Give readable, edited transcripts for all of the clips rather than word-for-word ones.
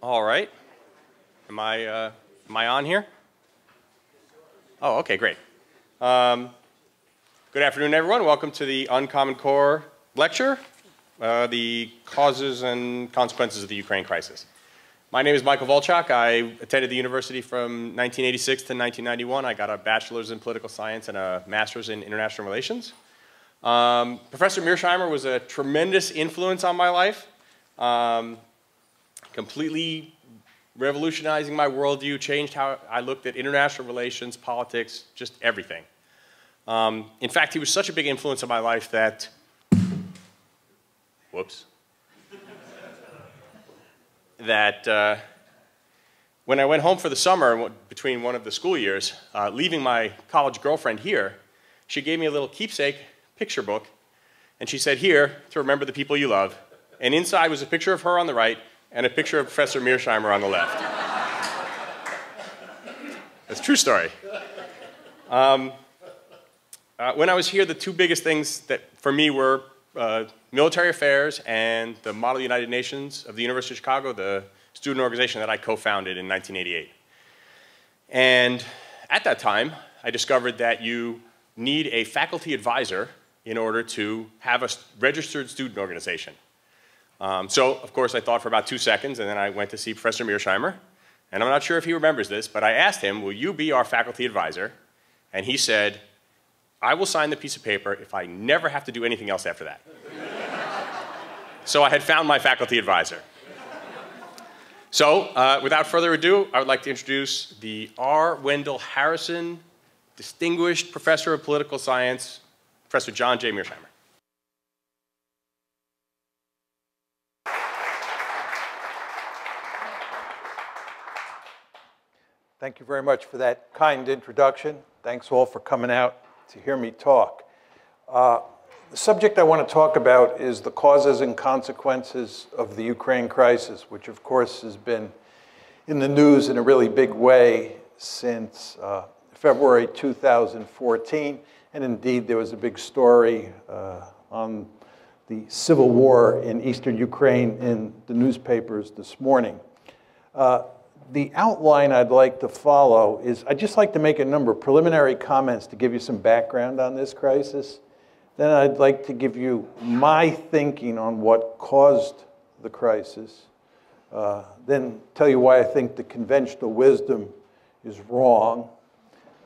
All right. Am I on here? Oh, okay, great. Good afternoon, everyone. Welcome to the Uncommon Core lecture, the causes and consequences of the Ukraine crisis. My name is Michael Volchak. I attended the university from 1986 to 1991. I got a bachelor's in political science and a master's in international relations. Professor Mearsheimer was a tremendous influence on my life, completely revolutionizing my worldview, changed how I looked at international relations, politics, just everything. In fact, he was such a big influence on my life that, that when I went home for the summer between one of the school years, leaving my college girlfriend here, she gave me a little keepsake picture book, and she said, "Here, to remember the people you love." And inside was a picture of her on the right and a picture of Professor Mearsheimer on the left. That's a true story. When I was here, the two biggest things that for me were military affairs and the Model United Nations of the University of Chicago, the student organization that I co-founded in 1988. And at that time, I discovered that you need a faculty advisor in order to have a registered student organization. So, of course, I thought for about 2 seconds, and then I went to see Professor Mearsheimer. And I'm not sure if he remembers this, but I asked him, "Will you be our faculty advisor?" And he said, "I will sign the piece of paper if I never have to do anything else after that." So I had found my faculty advisor. So, without further ado, I would like to introduce the R. Wendell Harrison Distinguished Professor of Political Science, Professor John J. Mearsheimer. Thank you very much for that kind introduction. Thanks all for coming out to hear me talk. The subject I want to talk about is the causes and consequences of the Ukraine crisis, which of course has been in the news in a really big way since February 2014. And indeed, there was a big story on the civil war in eastern Ukraine in the newspapers this morning. The outline I'd like to follow is I'd just like to make a number of preliminary comments to give you some background on this crisis. Then I'd like to give you my thinking on what caused the crisis. Then tell you why I think the conventional wisdom is wrong.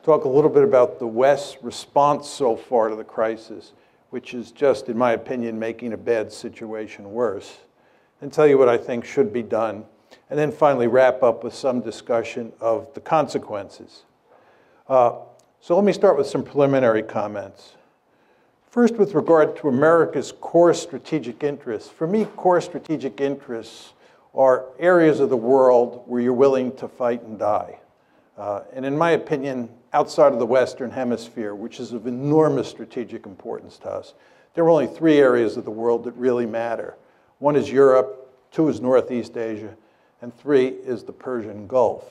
Talk a little bit about the West's response so far to the crisis, which is just, in my opinion, making a bad situation worse. And tell you what I think should be done. And then finally wrap up with some discussion of the consequences. So let me start with some preliminary comments. First, with regard to America's core strategic interests. For me, core strategic interests are areas of the world where you're willing to fight and die. And in my opinion, outside of the Western Hemisphere, which is of enormous strategic importance to us, there are only 3 areas of the world that really matter. 1 is Europe, 2 is Northeast Asia, and 3 is the Persian Gulf.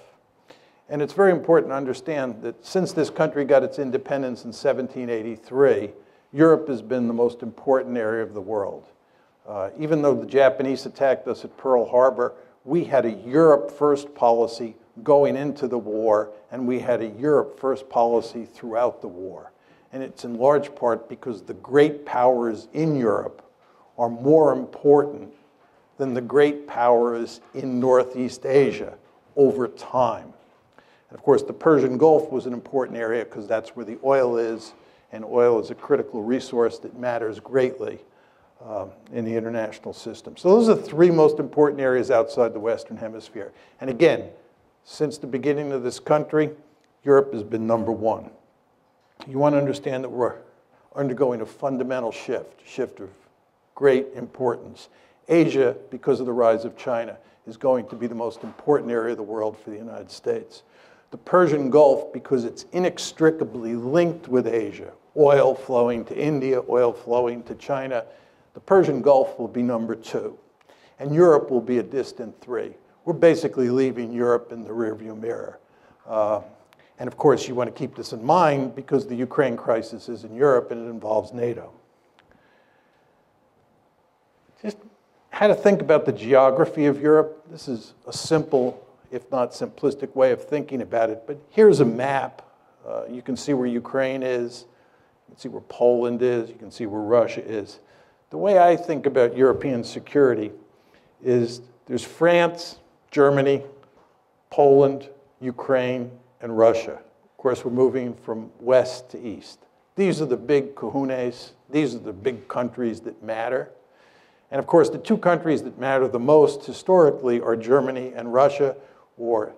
And it's very important to understand that since this country got its independence in 1783, Europe has been the most important area of the world. Even though the Japanese attacked us at Pearl Harbor, we had a Europe first policy going into the war, and we had a Europe first policy throughout the war. And it's in large part because the great powers in Europe are more important than the great powers in Northeast Asia over time. And of course, the Persian Gulf was an important area because that's where the oil is, and oil is a critical resource that matters greatly in the international system. So those are the 3 most important areas outside the Western Hemisphere. And again, since the beginning of this country, Europe has been number 1. You want to understand that we're undergoing a fundamental shift of great importance. Asia, because of the rise of China, is going to be the most important area of the world for the United States. The Persian Gulf, because it's inextricably linked with Asia, oil flowing to India, oil flowing to China, the Persian Gulf will be number 2. And Europe will be a distant 3. We're basically leaving Europe in the rearview mirror. And of course, you want to keep this in mind because the Ukraine crisis is in Europe and it involves NATO. Just how to think about the geography of Europe. This is a simple, if not simplistic, way of thinking about it. But here's a map. You can see where Ukraine is. You can see where Poland is. You can see where Russia is. The way I think about European security is there's France, Germany, Poland, Ukraine, and Russia. Of course, we're moving from west to east. These are the big kahunas. These are the big countries that matter. And of course, the two countries that matter the most historically are Germany and Russia, or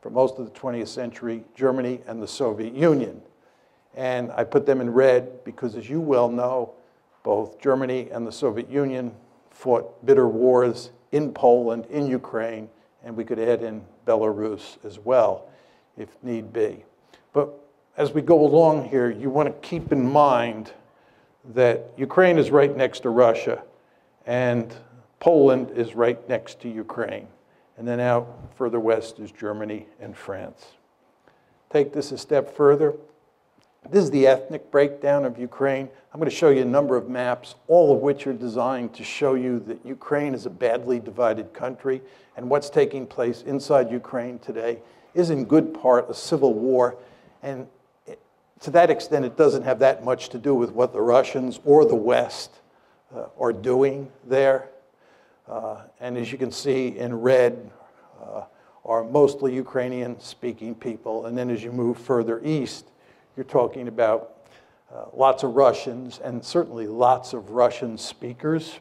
for most of the 20th century, Germany and the Soviet Union. And I put them in red because, as you well know, both Germany and the Soviet Union fought bitter wars in Poland, in Ukraine, and we could add in Belarus as well, if need be. But as we go along here, you want to keep in mind that Ukraine is right next to Russia, and Poland is right next to Ukraine. And then out further west is Germany and France. Take this a step further. This is the ethnic breakdown of Ukraine. I'm going to show you a number of maps, all of which are designed to show you that Ukraine is a badly divided country, and what's taking place inside Ukraine today is in good part a civil war. And to that extent, it doesn't have that much to do with what the Russians or the West are doing there. And as you can see in red are mostly Ukrainian-speaking people. And then as you move further east, you're talking about lots of Russians and certainly lots of Russian speakers.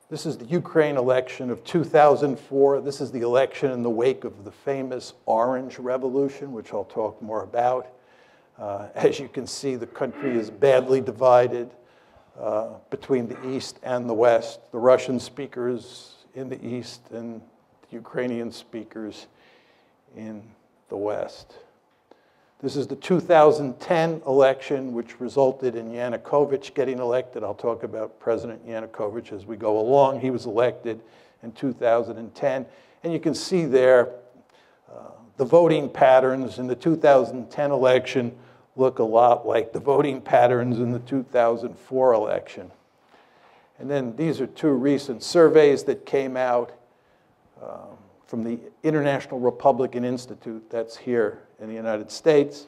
This is the Ukraine election of 2004. This is the election in the wake of the famous Orange Revolution, which I'll talk more about. As you can see, the country is badly divided between the East and the West. The Russian speakers in the East and the Ukrainian speakers in the West. This is the 2010 election, which resulted in Yanukovych getting elected. I'll talk about President Yanukovych as we go along. He was elected in 2010. And you can see there the voting patterns in the 2010 election look a lot like the voting patterns in the 2004 election. And then these are two recent surveys that came out from the International Republican Institute, that's here in the United States.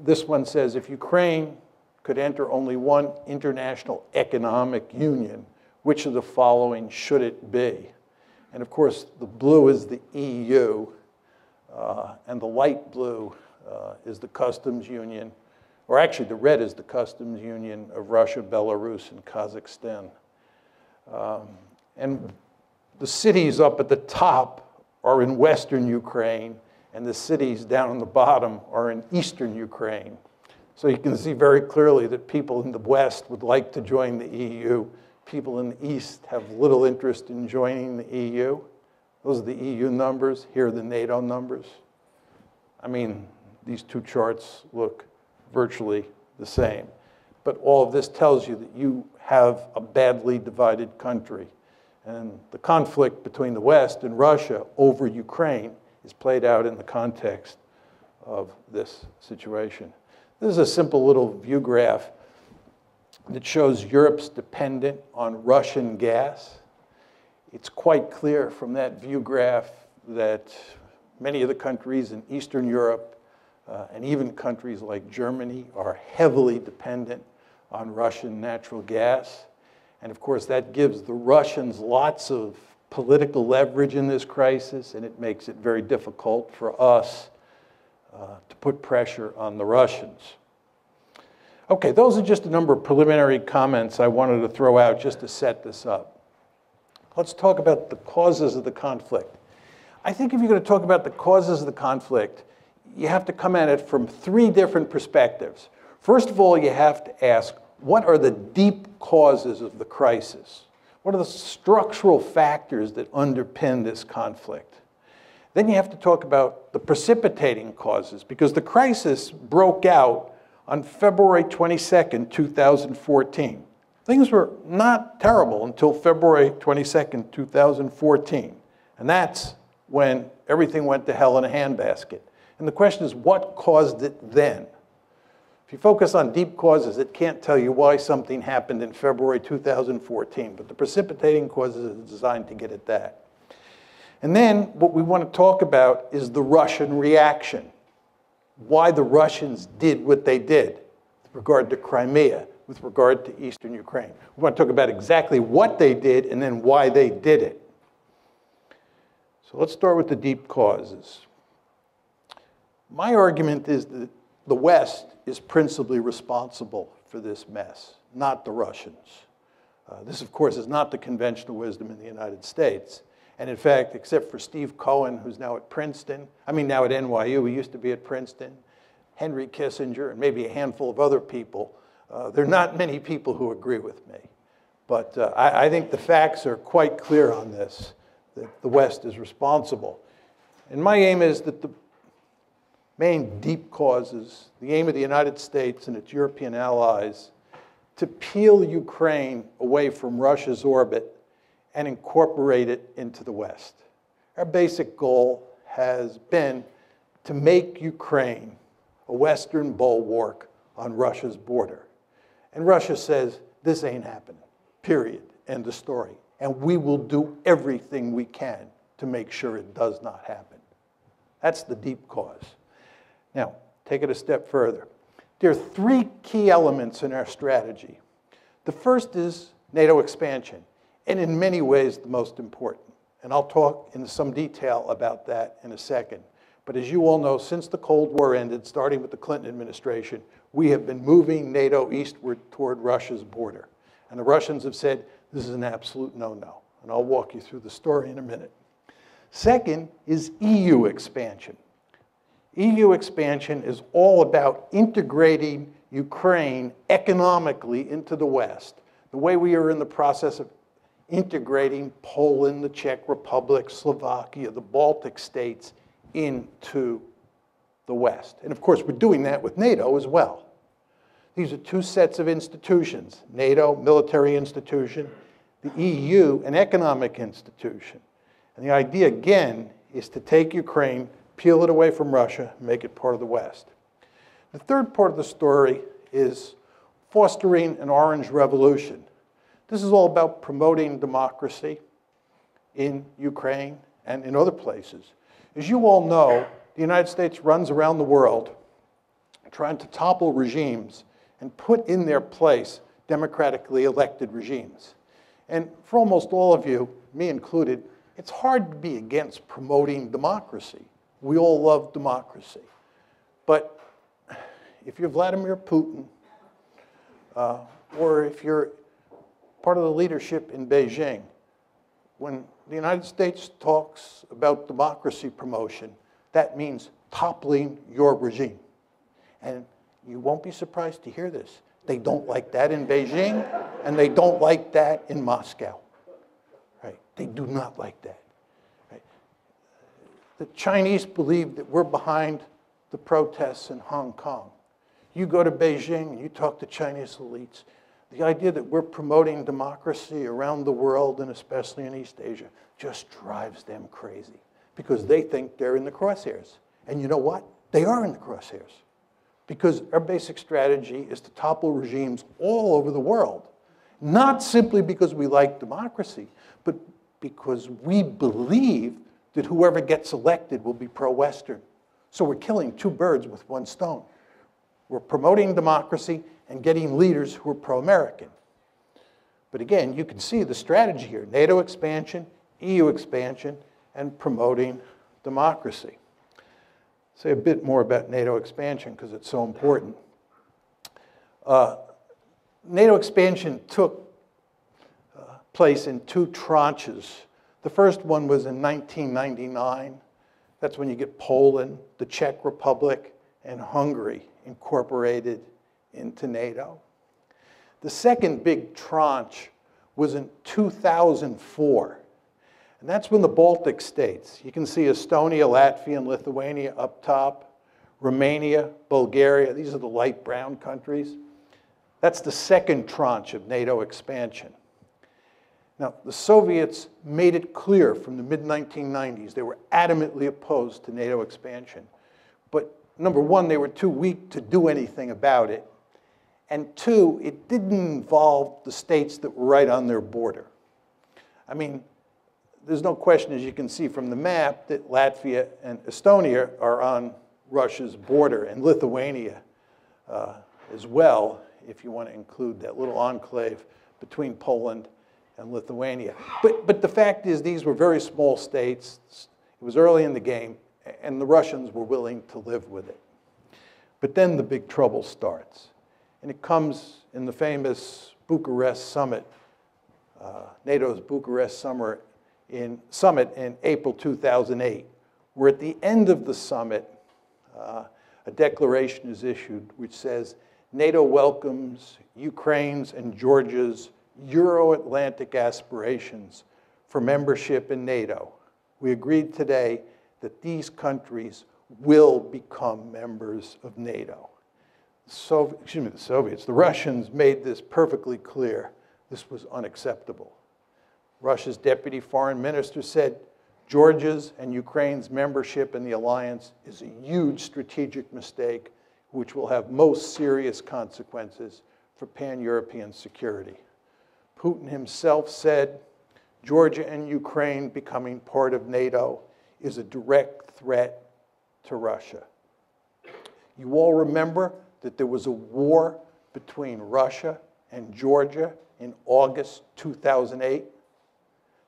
This one says, if Ukraine could enter only one international economic union, which of the following should it be? And of course, the blue is the EU, and the light blue is the customs union, or actually the red is the customs union of Russia, Belarus, and Kazakhstan. And the cities up at the top are in western Ukraine, and the cities down on the bottom are in eastern Ukraine. So you can see very clearly that people in the West would like to join the EU. People in the East have little interest in joining the EU. Those are the EU numbers. Here are the NATO numbers. I mean, these two charts look virtually the same. But all of this tells you that you have a badly divided country. And the conflict between the West and Russia over Ukraine is played out in the context of this situation. This is a simple little view graph that shows Europe's dependence on Russian gas. It's quite clear from that view graph that many of the countries in Eastern Europe and even countries like Germany are heavily dependent on Russian natural gas. And of course, that gives the Russians lots of political leverage in this crisis, and it makes it very difficult for us to put pressure on the Russians. Okay, those are just a number of preliminary comments I wanted to throw out just to set this up. Let's talk about the causes of the conflict. I think if you're going to talk about the causes of the conflict, you have to come at it from three different perspectives. First of all, you have to ask, what are the deep causes of the crisis? What are the structural factors that underpin this conflict? Then you have to talk about the precipitating causes, because the crisis broke out on February 22nd, 2014. Things were not terrible until February 22nd, 2014. And that's when everything went to hell in a handbasket. And the question is, what caused it then? If you focus on deep causes, it can't tell you why something happened in February 2014, but the precipitating causes are designed to get at that. And then what we want to talk about is the Russian reaction, why the Russians did what they did with regard to Crimea, with regard to Eastern Ukraine. We want to talk about exactly what they did and then why they did it. So let's start with the deep causes. My argument is that the West is principally responsible for this mess, not the Russians. This, of course, is not the conventional wisdom in the United States. And in fact, except for Steve Cohen, who's now at Princeton, now at NYU, he used to be at Princeton, Henry Kissinger, and maybe a handful of other people, there are not many people who agree with me. But I think the facts are quite clear on this, that the West is responsible. And my aim is that the main deep causes, the aim of the United States and its European allies, to peel Ukraine away from Russia's orbit and incorporate it into the West. Our basic goal has been to make Ukraine a Western bulwark on Russia's border. And Russia says, this ain't happening, period, end of story. And we will do everything we can to make sure it does not happen. That's the deep cause. Now, take it a step further. There are three key elements in our strategy. The first is NATO expansion, and in many ways the most important. And I'll talk in some detail about that in a second. But as you all know, since the Cold War ended, starting with the Clinton administration, we have been moving NATO eastward toward Russia's border. And the Russians have said, this is an absolute no-no. And I'll walk you through the story in a minute. Second is EU expansion. EU expansion is all about integrating Ukraine economically into the West, the way we are in the process of integrating Poland, the Czech Republic, Slovakia, the Baltic states into the West. And of course, we're doing that with NATO as well. These are two sets of institutions, NATO, military institution, the EU, an economic institution. And the idea, again, is to take Ukraine, peel it away from Russia, and make it part of the West. The third part of the story is fostering an orange revolution. This is all about promoting democracy in Ukraine and in other places. As you all know, the United States runs around the world trying to topple regimes and put in their place democratically elected regimes. And for almost all of you, me included, it's hard to be against promoting democracy. We all love democracy. But if you're Vladimir Putin, or if you're part of the leadership in Beijing, when the United States talks about democracy promotion, that means toppling your regime. And you won't be surprised to hear this. They don't like that in Beijing, and they don't like that in Moscow. Right? They do not like that. Right? The Chinese believe that we're behind the protests in Hong Kong. You go to Beijing and you talk to Chinese elites, the idea that we're promoting democracy around the world, and especially in East Asia, just drives them crazy because they think they're in the crosshairs. And you know what? They are in the crosshairs. Because our basic strategy is to topple regimes all over the world, not simply because we like democracy, but because we believe that whoever gets elected will be pro-Western. So we're killing two birds with one stone. We're promoting democracy and getting leaders who are pro-American. But again, you can see the strategy here: NATO expansion, EU expansion, and promoting democracy. Say a bit more about NATO expansion because it's so important. NATO expansion took place in two tranches. The first one was in 1999. That's when you get Poland, the Czech Republic, and Hungary incorporated into NATO. The second big tranche was in 2004. And that's when the Baltic states, you can see Estonia, Latvia, and Lithuania up top, Romania, Bulgaria, these are the light brown countries. That's the second tranche of NATO expansion. Now, the Soviets made it clear from the mid-1990s they were adamantly opposed to NATO expansion. But number one, they were too weak to do anything about it. And two, it didn't involve the states that were right on their border. I mean, there's no question, as you can see from the map, that Latvia and Estonia are on Russia's border, and Lithuania as well, if you want to include that little enclave between Poland and Lithuania. But the fact is, these were very small states. It was early in the game, and the Russians were willing to live with it. But then the big trouble starts. And it comes in the famous Bucharest summit, NATO's Bucharest summit in April 2008, where at the end of the summit, a declaration is issued which says, NATO welcomes Ukraine's and Georgia's Euro-Atlantic aspirations for membership in NATO. We agreed today that these countries will become members of NATO. The Russians made this perfectly clear. This was unacceptable. Russia's deputy foreign minister said, Georgia's and Ukraine's membership in the alliance is a huge strategic mistake which will have most serious consequences for pan-European security. Putin himself said, Georgia and Ukraine becoming part of NATO is a direct threat to Russia. You all remember that there was a war between Russia and Georgia in August 2008?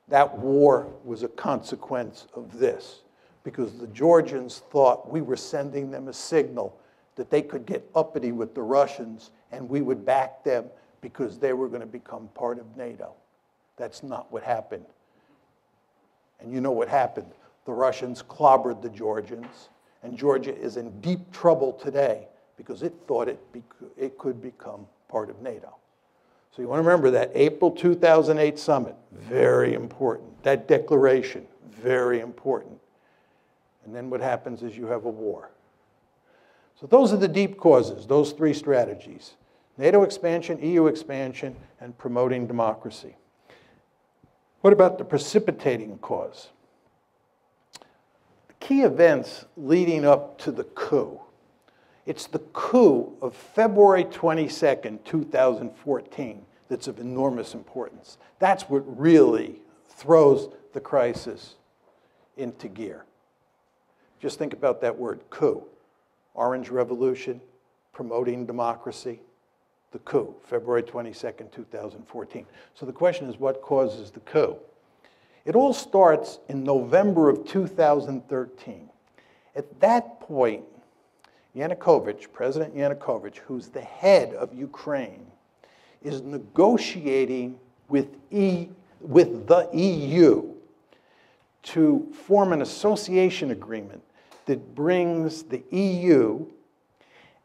That war was a consequence of this, because the Georgians thought we were sending them a signal that they could get uppity with the Russians and we would back them because they were going to become part of NATO. That's not what happened. And you know what happened. The Russians clobbered the Georgians, and Georgia is in deep trouble today because it thought it could become part of NATO. So you want to remember that April 2008 summit, very important. That declaration, very important. And then what happens is you have a war. So those are the deep causes, those three strategies. NATO expansion, EU expansion, and promoting democracy. What about the precipitating cause? The key events leading up to the coup. It's the coup of February 22nd, 2014 that's of enormous importance. That's what really throws the crisis into gear. Just think about that word, coup. Orange Revolution, promoting democracy, the coup, February 22nd, 2014. So the question is, what causes the coup? It all starts in November of 2013. At that point, Yanukovych, President Yanukovych, who's the head of Ukraine, is negotiating with the EU to form an association agreement that brings the EU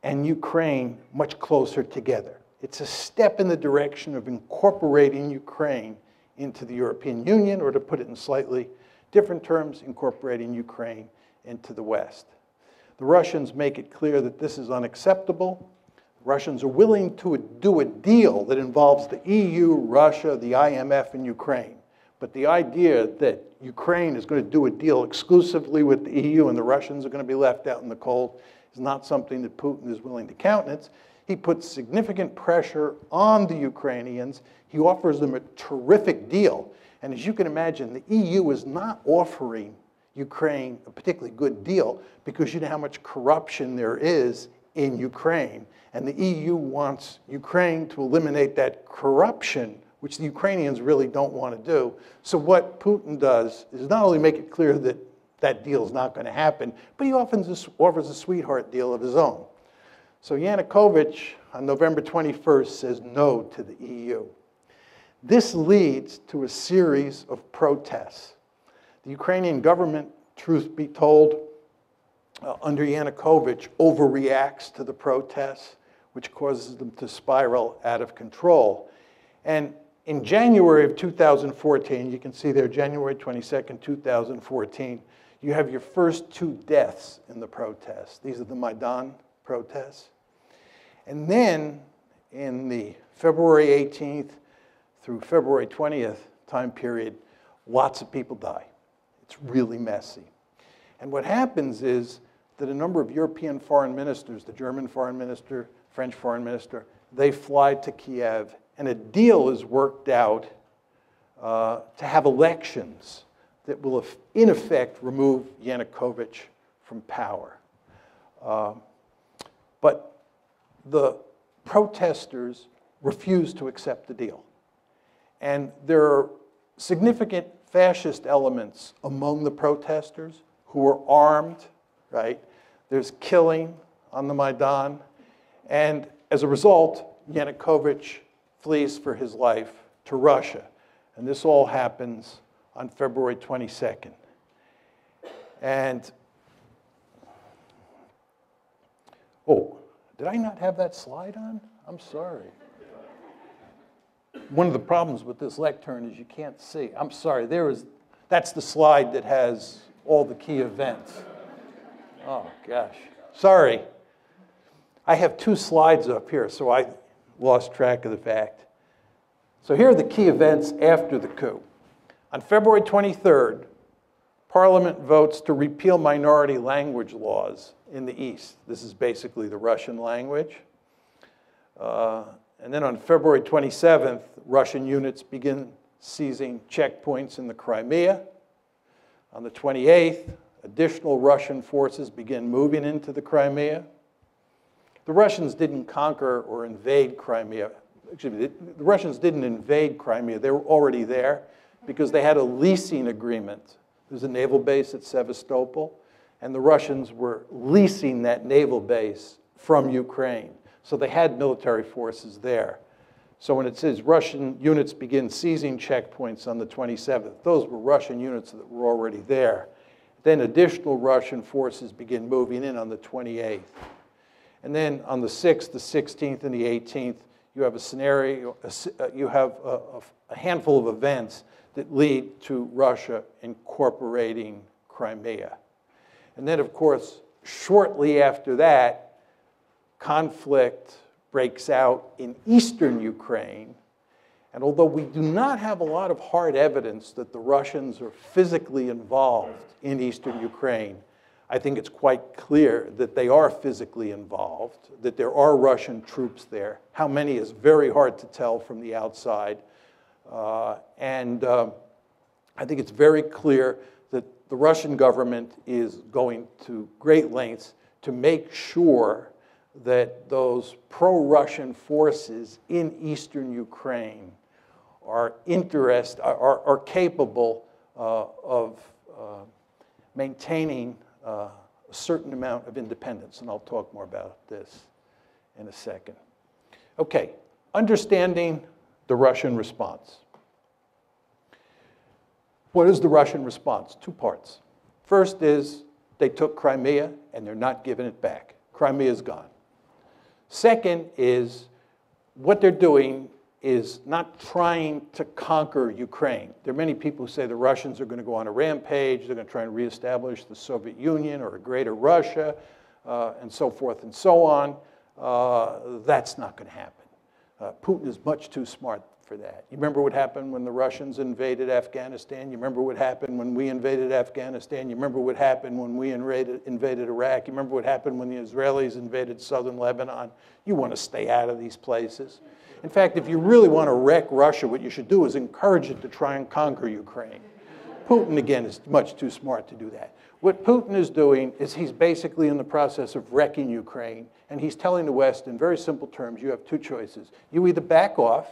and Ukraine much closer together. It's a step in the direction of incorporating Ukraine into the European Union, or to put it in slightly different terms, incorporating Ukraine into the West. The Russians make it clear that this is unacceptable. The Russians are willing to do a deal that involves the EU, Russia, the IMF, and Ukraine. But the idea that Ukraine is going to do a deal exclusively with the EU and the Russians are going to be left out in the cold is not something that Putin is willing to countenance. He puts significant pressure on the Ukrainians. He offers them a terrific deal. And as you can imagine, the EU is not offering Ukraine a particularly good deal because you know how much corruption there is in Ukraine. And the EU wants Ukraine to eliminate that corruption, which the Ukrainians really don't want to do. So what Putin does is not only make it clear that that deal is not going to happen, but he often offers a sweetheart deal of his own. So Yanukovych, on November 21st, says no to the EU. This leads to a series of protests. The Ukrainian government, truth be told, under Yanukovych, overreacts to the protests, which causes them to spiral out of control. And in January of 2014, you can see there, January 22nd, 2014, you have your first 2 deaths in the protests. These are the Maidan protests. And then in the February 18th through February 20th time period, lots of people die. It's really messy. And what happens is that a number of European foreign ministers, the German foreign minister, French foreign minister, they fly to Kiev, and a deal is worked out to have elections that will, in effect, remove Yanukovych from power. But the protesters refuse to accept the deal. And there are significant fascist elements among the protesters who are armed, right? There's killing on the Maidan. And as a result, Yanukovych flees for his life to Russia. And this all happens on February 22nd. And, oh, did I not have that slide on? I'm sorry. One of the problems with this lectern is you can't see. I'm sorry, that's the slide that has all the key events. Oh, gosh. Sorry. I have two slides up here, so I lost track of the fact. So here are the key events after the coup. On February 23rd, Parliament votes to repeal minority language laws in the East. This is basically the Russian language. And then on February 27th, Russian units begin seizing checkpoints in the Crimea. On the 28th, additional Russian forces begin moving into the Crimea. The Russians didn't conquer or invade Crimea. Excuse me, the Russians didn't invade Crimea. They were already there because they had a leasing agreement. There's a naval base at Sevastopol, and the Russians were leasing that naval base from Ukraine. So they had military forces there. So when it says Russian units begin seizing checkpoints on the 27th, those were Russian units that were already there. Then additional Russian forces begin moving in on the 28th. And then on the 6th, the 16th, and the 18th, you have a scenario, you have a handful of events that lead to Russia incorporating Crimea. And then, of course, shortly after that, conflict breaks out in eastern Ukraine. And although we do not have a lot of hard evidence that the Russians are physically involved in eastern Ukraine, I think it's quite clear that they are physically involved, that there are Russian troops there. How many is very hard to tell from the outside. I think it's very clear that the Russian government is going to great lengths to make sure that those pro-Russian forces in eastern Ukraine are capable of maintaining a certain amount of independence. And I'll talk more about this in a second. Okay, understanding the Russian response. What is the Russian response? Two parts. First is they took Crimea and they're not giving it back. Crimea is gone. Second is what they're doing is not trying to conquer Ukraine. There are many people who say the Russians are going to go on a rampage, they're going to try and reestablish the Soviet Union or a greater Russia, and so forth and so on. That's not going to happen. Putin is much too smart for that. You remember what happened when the Russians invaded Afghanistan? You remember what happened when we invaded Afghanistan? You remember what happened when we invaded Iraq? You remember what happened when the Israelis invaded southern Lebanon? You want to stay out of these places. In fact, if you really want to wreck Russia, what you should do is encourage it to try and conquer Ukraine. Putin, again, is much too smart to do that. What Putin is doing is he's basically in the process of wrecking Ukraine, and he's telling the West in very simple terms, you have two choices. You either back off,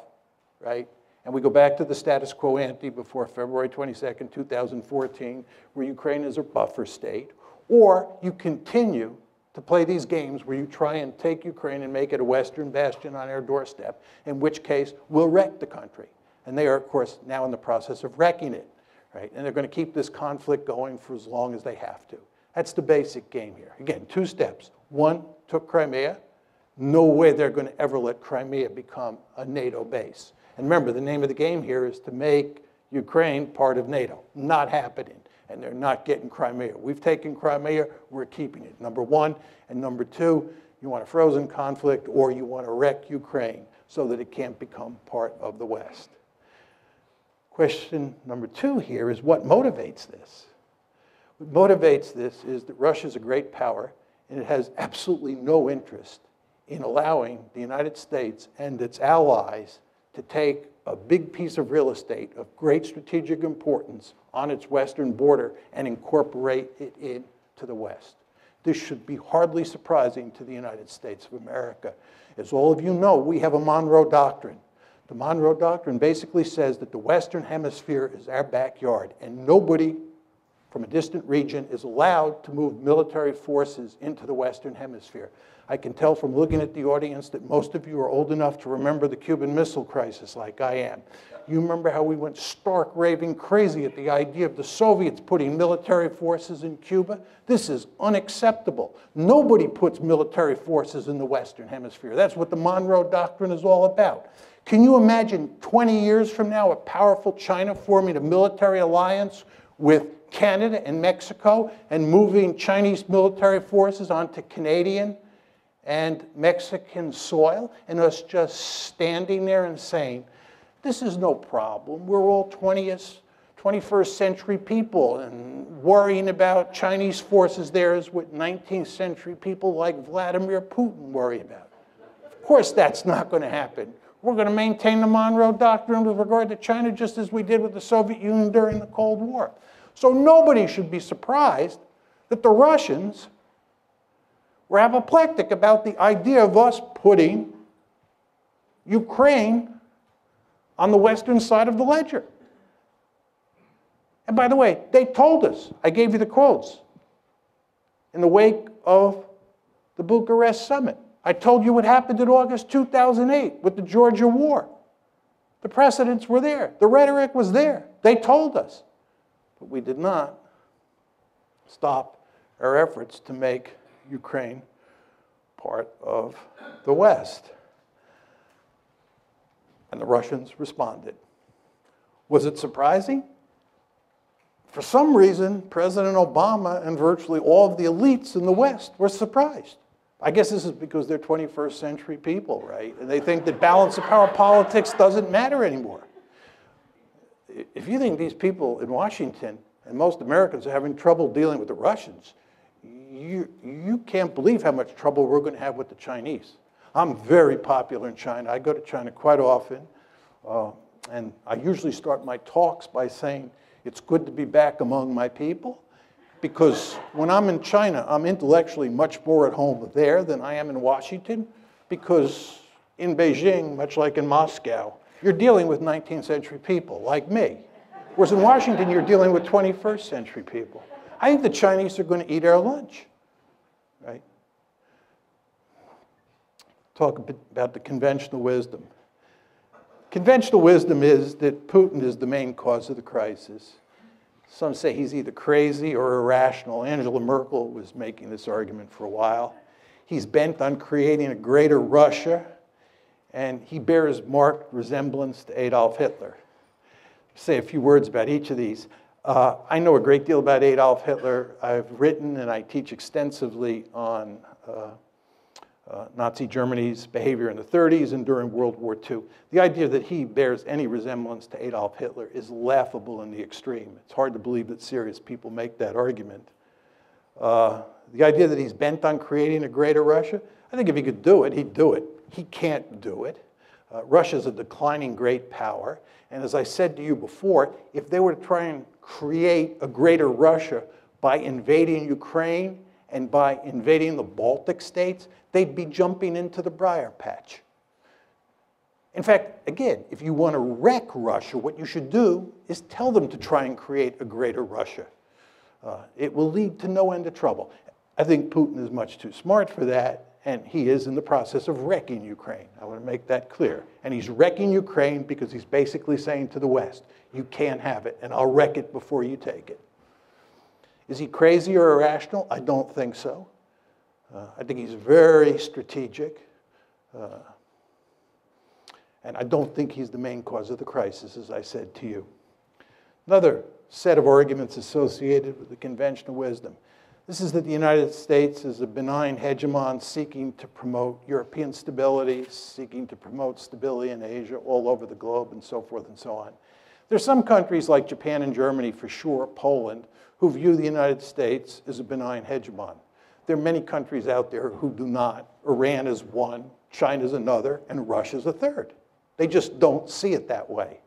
right? And we go back to the status quo ante before February 22nd, 2014, where Ukraine is a buffer state, or you continue to play these games where you try and take Ukraine and make it a Western bastion on our doorstep, in which case we'll wreck the country. And they are, of course, now in the process of wrecking it, right? And they're going to keep this conflict going for as long as they have to. That's the basic game here. Again, two steps. One, took Crimea. No way they're going to ever let Crimea become a NATO base. And remember, the name of the game here is to make Ukraine part of NATO. Not happening. And they're not getting Crimea. We've taken Crimea, we're keeping it. Number one. And number two, you want a frozen conflict or you want to wreck Ukraine so that it can't become part of the West. Question number two here is what motivates this? What motivates this is that Russia is a great power, and it has absolutely no interest in allowing the United States and its allies to take a big piece of real estate of great strategic importance on its western border and incorporate it into the West. This should be hardly surprising to the United States of America. As all of you know, we have a Monroe Doctrine. The Monroe Doctrine basically says that the Western Hemisphere is our backyard, and nobody from a distant region is allowed to move military forces into the Western Hemisphere. I can tell from looking at the audience that most of you are old enough to remember the Cuban Missile Crisis like I am. You remember how we went stark raving crazy at the idea of the Soviets putting military forces in Cuba? This is unacceptable. Nobody puts military forces in the Western Hemisphere. That's what the Monroe Doctrine is all about. Can you imagine 20 years from now a powerful China forming a military alliance with Canada and Mexico and moving Chinese military forces onto Canadian and Mexican soil, and us just standing there and saying, this is no problem. We're all 21st century people, and worrying about Chinese forces there is what 19th century people like Vladimir Putin worry about. Of course that's not going to happen. We're going to maintain the Monroe Doctrine with regard to China just as we did with the Soviet Union during the Cold War. So nobody should be surprised that the Russians were apoplectic about the idea of us putting Ukraine on the western side of the ledger. And by the way, they told us, I gave you the quotes, in the wake of the Bucharest summit. I told you what happened in August 2008 with the Georgia war. The precedents were there. The rhetoric was there. They told us. But we did not stop our efforts to make Ukraine part of the West. And the Russians responded. Was it surprising? For some reason, President Obama and virtually all of the elites in the West were surprised. I guess this is because they're 21st century people, right? And they think that balance of power politics doesn't matter anymore. If you think these people in Washington and most Americans are having trouble dealing with the Russians, you can't believe how much trouble we're going to have with the Chinese. I'm very popular in China. I go to China quite often. And I usually start my talks by saying, it's good to be back among my people. Because when I'm in China, I'm intellectually much more at home there than I am in Washington. Because in Beijing, much like in Moscow, you're dealing with 19th century people like me. Whereas in Washington, you're dealing with 21st century people. I think the Chinese are going to eat our lunch, right? Talk a bit about the conventional wisdom. Conventional wisdom is that Putin is the main cause of the crisis. Some say he's either crazy or irrational. Angela Merkel was making this argument for a while. He's bent on creating a greater Russia, and he bears marked resemblance to Adolf Hitler. Say a few words about each of these. I know a great deal about Adolf Hitler. I've written and I teach extensively on Nazi Germany's behavior in the 30s and during World War II. The idea that he bears any resemblance to Adolf Hitler is laughable in the extreme. It's hard to believe that serious people make that argument. The idea that he's bent on creating a greater Russia, I think if he could do it, he'd do it. He can't do it. Russia's a declining great power. And as I said to you before, if they were to try and create a greater Russia by invading Ukraine and by invading the Baltic states, they'd be jumping into the briar patch. In fact, again, if you want to wreck Russia, what you should do is tell them to try and create a greater Russia. It will lead to no end of trouble. I think Putin is much too smart for that, and he is in the process of wrecking Ukraine. I want to make that clear. And he's wrecking Ukraine because he's basically saying to the West, you can't have it, and I'll wreck it before you take it. Is he crazy or irrational? I don't think so. I think he's very strategic. And I don't think he's the main cause of the crisis, as I said to you. Another set of arguments associated with the conventional wisdom. This is that the United States is a benign hegemon seeking to promote European stability, seeking to promote stability in Asia, all over the globe, and so forth and so on. There's some countries like Japan and Germany, for sure, Poland, who view the United States as a benign hegemon. There are many countries out there who do not. Iran is one, China's another, and Russia's a third. They just don't see it that way.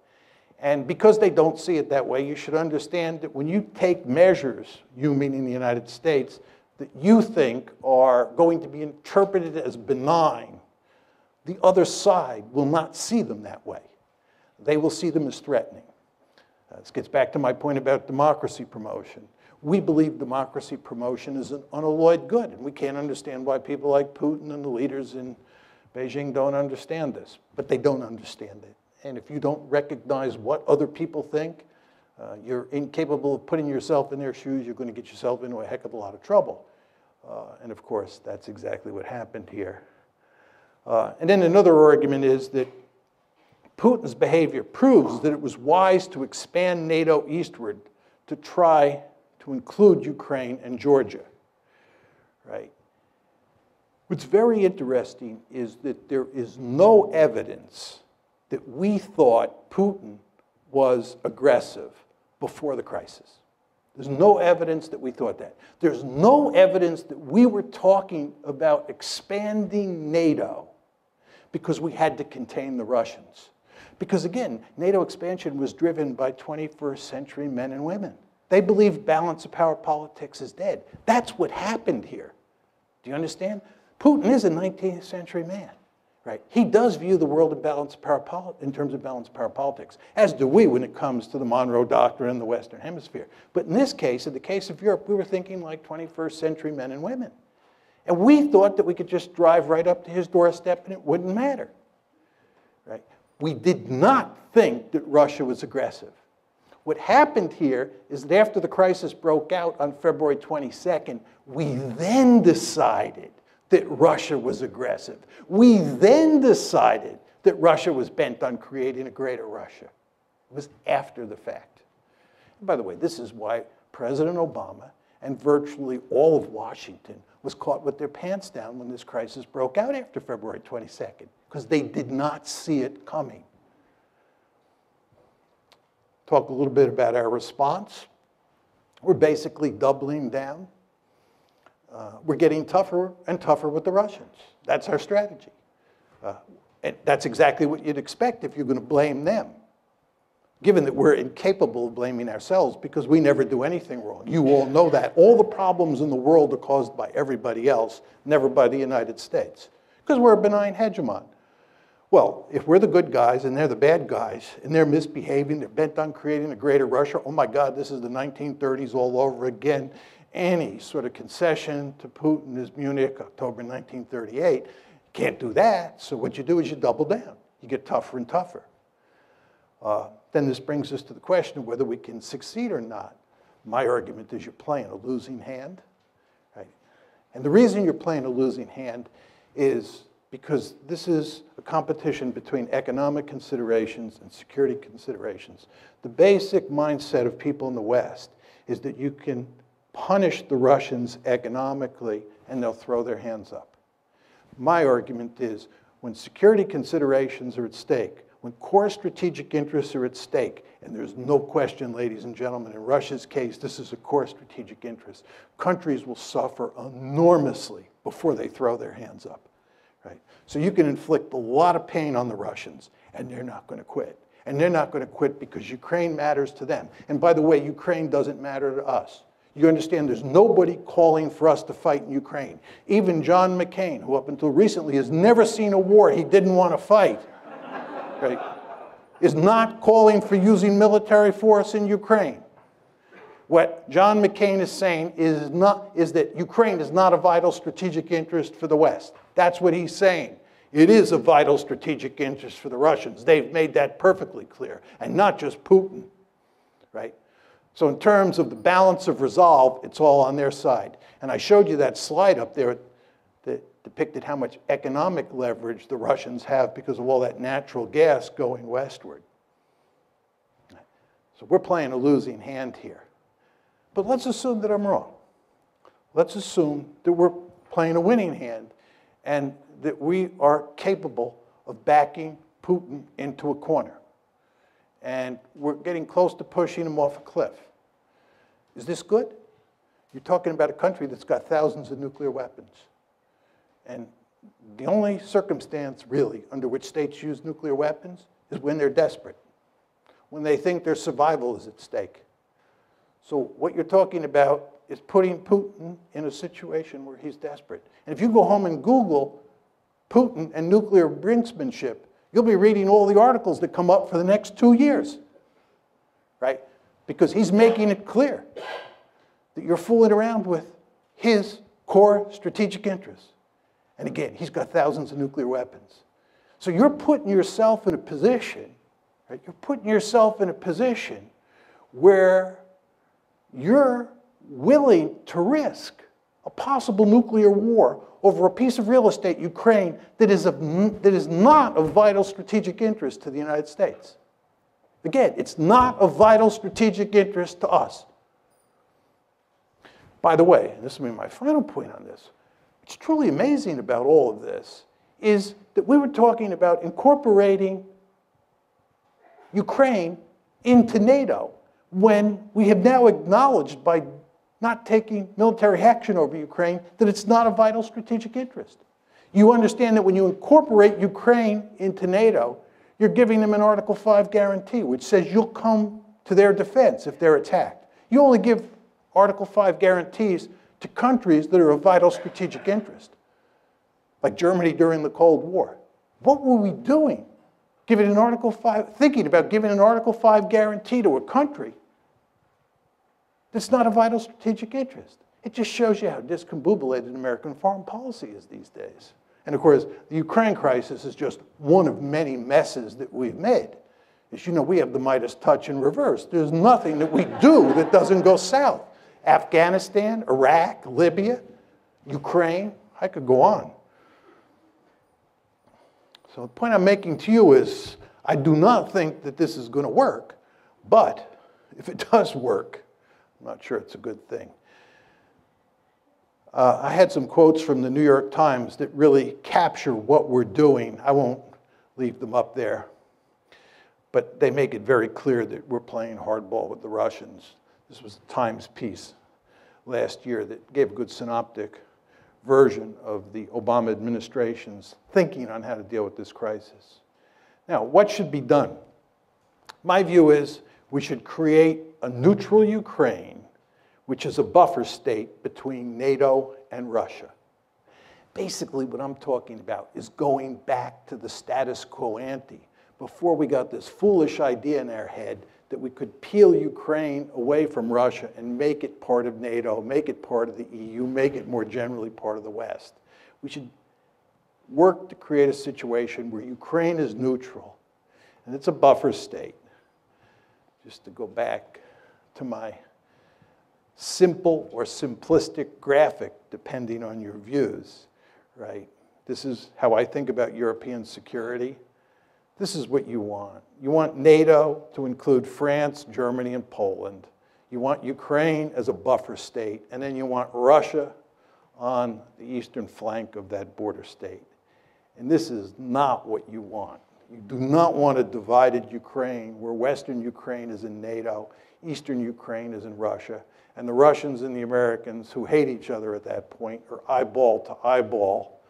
And because they don't see it that way, you should understand that when you take measures, you meaning the United States, that you think are going to be interpreted as benign, the other side will not see them that way. They will see them as threatening. This gets back to my point about democracy promotion. We believe democracy promotion is an unalloyed good, and we can't understand why people like Putin and the leaders in Beijing don't understand this, but they don't understand it. And if you don't recognize what other people think, you're incapable of putting yourself in their shoes, you're going to get yourself into a heck of a lot of trouble. And of course, that's exactly what happened here. And then another argument is that Putin's behavior proves that it was wise to expand NATO eastward to try to include Ukraine and Georgia, right? What's very interesting is that there is no evidence that we thought Putin was aggressive before the crisis. There's no evidence that we thought that. There's no evidence that we were talking about expanding NATO because we had to contain the Russians. Because again, NATO expansion was driven by 21st century men and women. They believed balance of power politics is dead. That's what happened here. Do you understand? Putin is a 19th century man, right? He does view the world in balance of power in terms of balance of power politics, as do we when it comes to the Monroe Doctrine in the Western Hemisphere. But in this case, in the case of Europe, we were thinking like 21st century men and women. And we thought that we could just drive right up to his doorstep and it wouldn't matter, right? We did not think that Russia was aggressive. What happened here is that after the crisis broke out on February 22nd, we then decided that Russia was aggressive. We then decided that Russia was bent on creating a greater Russia. It was after the fact. And by the way, this is why President Obama and virtually all of Washington was caught with their pants down when this crisis broke out after February 22nd, because they did not see it coming. Talk a little bit about our response. We're basically doubling down. We're getting tougher and tougher with the Russians. That's our strategy. And that's exactly what you'd expect if you're going to blame them, given that we're incapable of blaming ourselves because we never do anything wrong. You all know that. All the problems in the world are caused by everybody else, never by the United States, because we're a benign hegemon. Well, if we're the good guys and they're the bad guys and they're misbehaving, they're bent on creating a greater Russia, oh my God, this is the 1930s all over again. Any sort of concession to Putin is Munich, October 1938. Can't do that, so what you do is you double down. You get tougher and tougher. Then this brings us to the question of whether we can succeed or not. My argument is you're playing a losing hand, right? And the reason you're playing a losing hand is because this is a competition between economic considerations and security considerations. The basic mindset of people in the West is that you can punish the Russians economically and they'll throw their hands up. My argument is when security considerations are at stake, when core strategic interests are at stake, and there's no question, ladies and gentlemen, in Russia's case, this is a core strategic interest, countries will suffer enormously before they throw their hands up. Right? So you can inflict a lot of pain on the Russians, and they're not going to quit. And they're not going to quit because Ukraine matters to them. And by the way, Ukraine doesn't matter to us. You understand there's nobody calling for us to fight in Ukraine. Even John McCain, who up until recently has never seen a war he didn't want to fight, right, is not calling for using military force in Ukraine. What John McCain is saying is that Ukraine is not a vital strategic interest for the West. That's what he's saying. It is a vital strategic interest for the Russians. They've made that perfectly clear, and not just Putin, right? So in terms of the balance of resolve, it's all on their side. And I showed you that slide up there that depicted how much economic leverage the Russians have because of all that natural gas going westward. So we're playing a losing hand here. But let's assume that I'm wrong. Let's assume that we're playing a winning hand and that we are capable of backing Putin into a corner. and we're getting close to pushing them off a cliff. Is this good? You're talking about a country that's got thousands of nuclear weapons. And the only circumstance, really, under which states use nuclear weapons is when they're desperate, when they think their survival is at stake. So what you're talking about is putting Putin in a situation where he's desperate. And if you go home and Google Putin and nuclear brinksmanship, you'll be reading all the articles that come up for the next 2 years, right? Because he's making it clear that you're fooling around with his core strategic interests. And again, he's got thousands of nuclear weapons. So you're putting yourself in a position, right? You're putting yourself in a position where you're willing to risk a possible nuclear war over a piece of real estate, Ukraine, that is not of vital strategic interest to the United States. Again, it's not of vital strategic interest to us. By the way, and this will be my final point on this, what's truly amazing about all of this is that we were talking about incorporating Ukraine into NATO when we have now acknowledged by not taking military action over Ukraine that it's not a vital strategic interest. You understand that when you incorporate Ukraine into NATO, you're giving them an Article 5 guarantee, which says you'll come to their defense if they're attacked. You only give Article 5 guarantees to countries that are of vital strategic interest, like Germany during the Cold War. What were we doing? Thinking about giving an Article 5 guarantee to a country that's not a vital strategic interest. It just shows you how discombobulated American foreign policy is these days. And of course, the Ukraine crisis is just one of many messes that we've made. As you know, we have the Midas touch in reverse. There's nothing that we do that doesn't go south. Afghanistan, Iraq, Libya, Ukraine, I could go on. So the point I'm making to you is, I do not think that this is going to work, but if it does work, I'm not sure it's a good thing. I had some quotes from the New York Times that really capture what we're doing. I won't leave them up there, but they make it very clear that we're playing hardball with the Russians. This was a Times piece last year that gave a good synoptic version of the Obama administration's thinking on how to deal with this crisis. Now, what should be done? My view is we should create a neutral Ukraine, which is a buffer state between NATO and Russia. Basically, what I'm talking about is going back to the status quo ante, before we got this foolish idea in our head that we could peel Ukraine away from Russia and make it part of NATO, make it part of the EU, make it more generally part of the West. We should work to create a situation where Ukraine is neutral, and it's a buffer state. Just to go back to my simple or simplistic graphic, depending on your views, right? This is how I think about European security. This is what you want. You want NATO to include France, Germany, and Poland. You want Ukraine as a buffer state, and then you want Russia on the eastern flank of that border state. And this is not what you want. You do not want a divided Ukraine where Western Ukraine is in NATO, Eastern Ukraine is in Russia, and the Russians and the Americans, who hate each other at that point, are eyeball to eyeball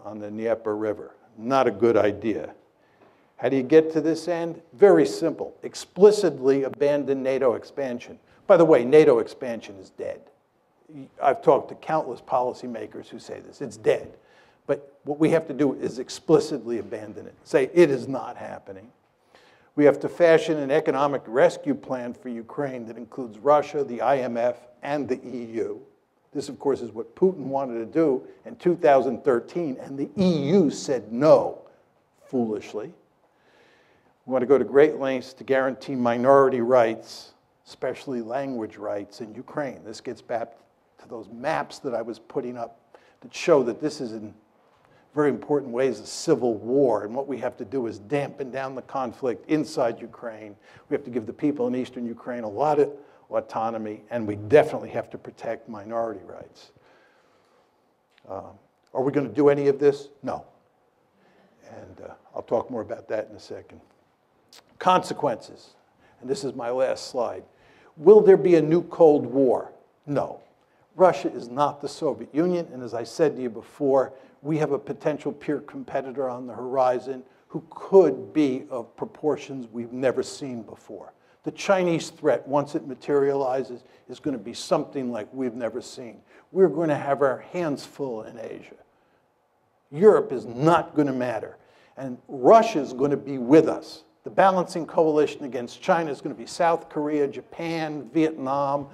on the Dnieper River. Not a good idea. How do you get to this end? Very simple. Explicitly abandon NATO expansion. By the way, NATO expansion is dead. I've talked to countless policymakers who say this. It's dead. But what we have to do is explicitly abandon it. Say it is not happening. We have to fashion an economic rescue plan for Ukraine that includes Russia, the IMF, and the EU. This, of course, is what Putin wanted to do in 2013, and the EU said no, foolishly. We want to go to great lengths to guarantee minority rights, especially language rights in Ukraine. This gets back to those maps that I was putting up that show that this is in very important ways a civil war, and what we have to do is dampen down the conflict inside Ukraine. We have to give the people in eastern Ukraine a lot of autonomy, and we definitely have to protect minority rights. Are we going to do any of this? No. And I'll talk more about that in a second. Consequences, and this is my last slide. Will there be a new Cold War? No. Russia is not the Soviet Union, and as I said to you before, we have a potential peer competitor on the horizon who could be of proportions we've never seen before. The Chinese threat, once it materializes, is going to be something like we've never seen. We're going to have our hands full in Asia. Europe is not going to matter, and Russia is going to be with us. The balancing coalition against China is going to be South Korea, Japan, Vietnam,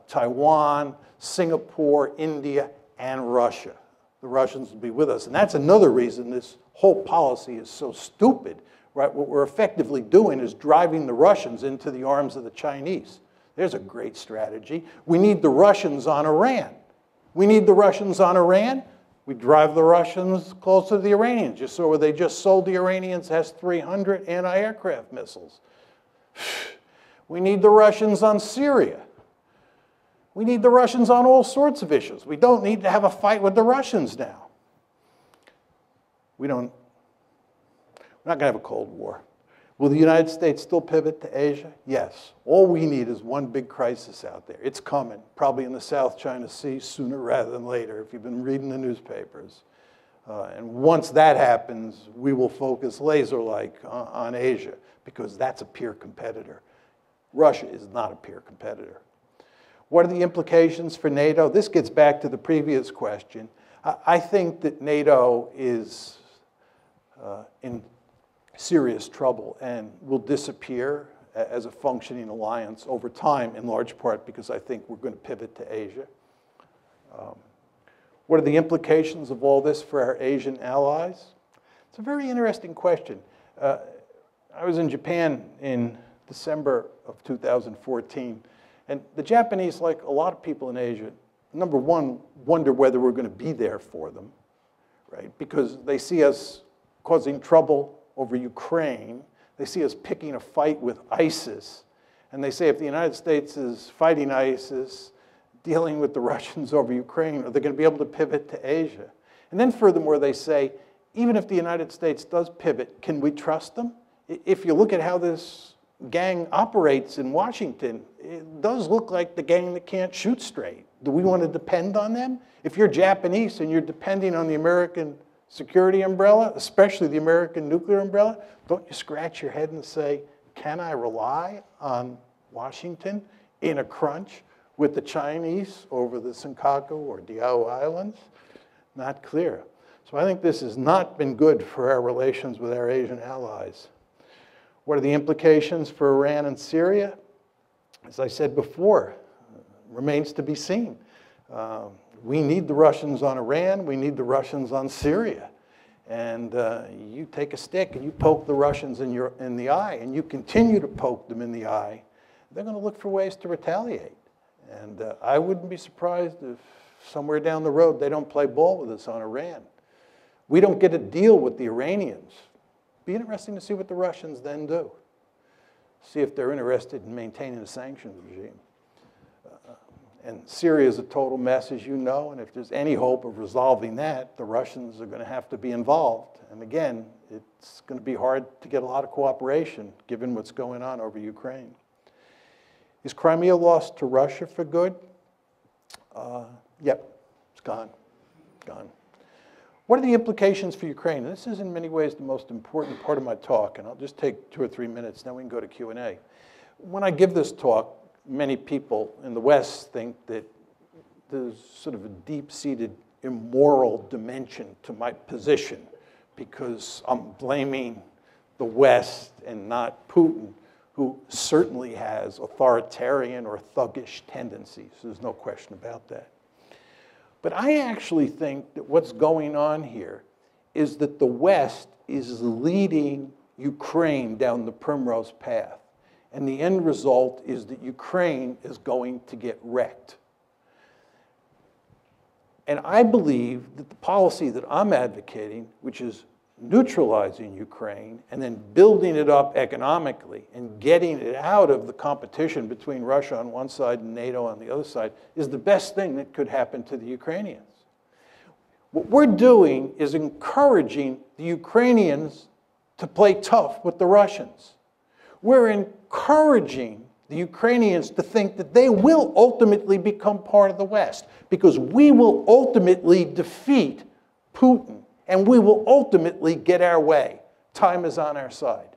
Taiwan, Singapore, India, and Russia. The Russians will be with us. And that's another reason this whole policy is so stupid, right? What we're effectively doing is driving the Russians into the arms of the Chinese. There's a great strategy. We need the Russians on Iran. We need the Russians on Iran. We drive the Russians closer to the Iranians. You saw where they just sold the Iranians S-300 anti-aircraft missiles. We need the Russians on Syria. We need the Russians on all sorts of issues. We don't need to have a fight with the Russians now. We're not going to have a Cold War. Will the United States still pivot to Asia? Yes. All we need is one big crisis out there. It's coming, probably in the South China Sea sooner rather than later, if you've been reading the newspapers. And once that happens, we will focus laser-like on Asia, because that's a peer competitor. Russia is not a peer competitor. What are the implications for NATO? This gets back to the previous question. I think that NATO is in serious trouble and will disappear as a functioning alliance over time, in large part because I think we're going to pivot to Asia. What are the implications of all this for our Asian allies? It's a very interesting question. I was in Japan in December of 2014, and the Japanese, like a lot of people in Asia, number one, wonder whether we're going to be there for them, right? Because they see us causing trouble over Ukraine. They see us picking a fight with ISIS. And they say if the United States is fighting ISIS, dealing with the Russians over Ukraine, are they going to be able to pivot to Asia? And then furthermore, they say, even if the United States does pivot, can we trust them? If you look at how this gang operates in Washington, it does look like the gang that can't shoot straight. Do we want to depend on them? If you're Japanese and you're depending on the American security umbrella, especially the American nuclear umbrella, don't you scratch your head and say, can I rely on Washington in a crunch with the Chinese over the Senkaku or Diao Islands? Not clear. So I think this has not been good for our relations with our Asian allies. What are the implications for Iran and Syria? As I said before, remains to be seen. We need the Russians on Iran. We need the Russians on Syria. And you take a stick and you poke the Russians in the eye, and you continue to poke them in the eye, they're going to look for ways to retaliate. And I wouldn't be surprised if somewhere down the road they don't play ball with us on Iran. We don't get a deal with the Iranians. Be interesting to see what the Russians then do. See if they're interested in maintaining a sanctions regime. And Syria is a total mess, as you know, and if there's any hope of resolving that, the Russians are going to have to be involved. And again, it's going to be hard to get a lot of cooperation, given what's going on over Ukraine. Is Crimea lost to Russia for good? Yep, it's gone, gone. What are the implications for Ukraine? And this is in many ways the most important part of my talk, and I'll just take 2 or 3 minutes, then we can go to Q&A. When I give this talk, many people in the West think that there's sort of a deep-seated immoral dimension to my position because I'm blaming the West and not Putin, who certainly has authoritarian or thuggish tendencies. There's no question about that. But I actually think that what's going on here is that the West is leading Ukraine down the primrose path. And the end result is that Ukraine is going to get wrecked. And I believe that the policy that I'm advocating, which is neutralizing Ukraine and then building it up economically and getting it out of the competition between Russia on one side and NATO on the other side, is the best thing that could happen to the Ukrainians. What we're doing is encouraging the Ukrainians to play tough with the Russians. we're encouraging the Ukrainians to think that they will ultimately become part of the West, because we will ultimately defeat Putin and we will ultimately get our way. Time is on our side.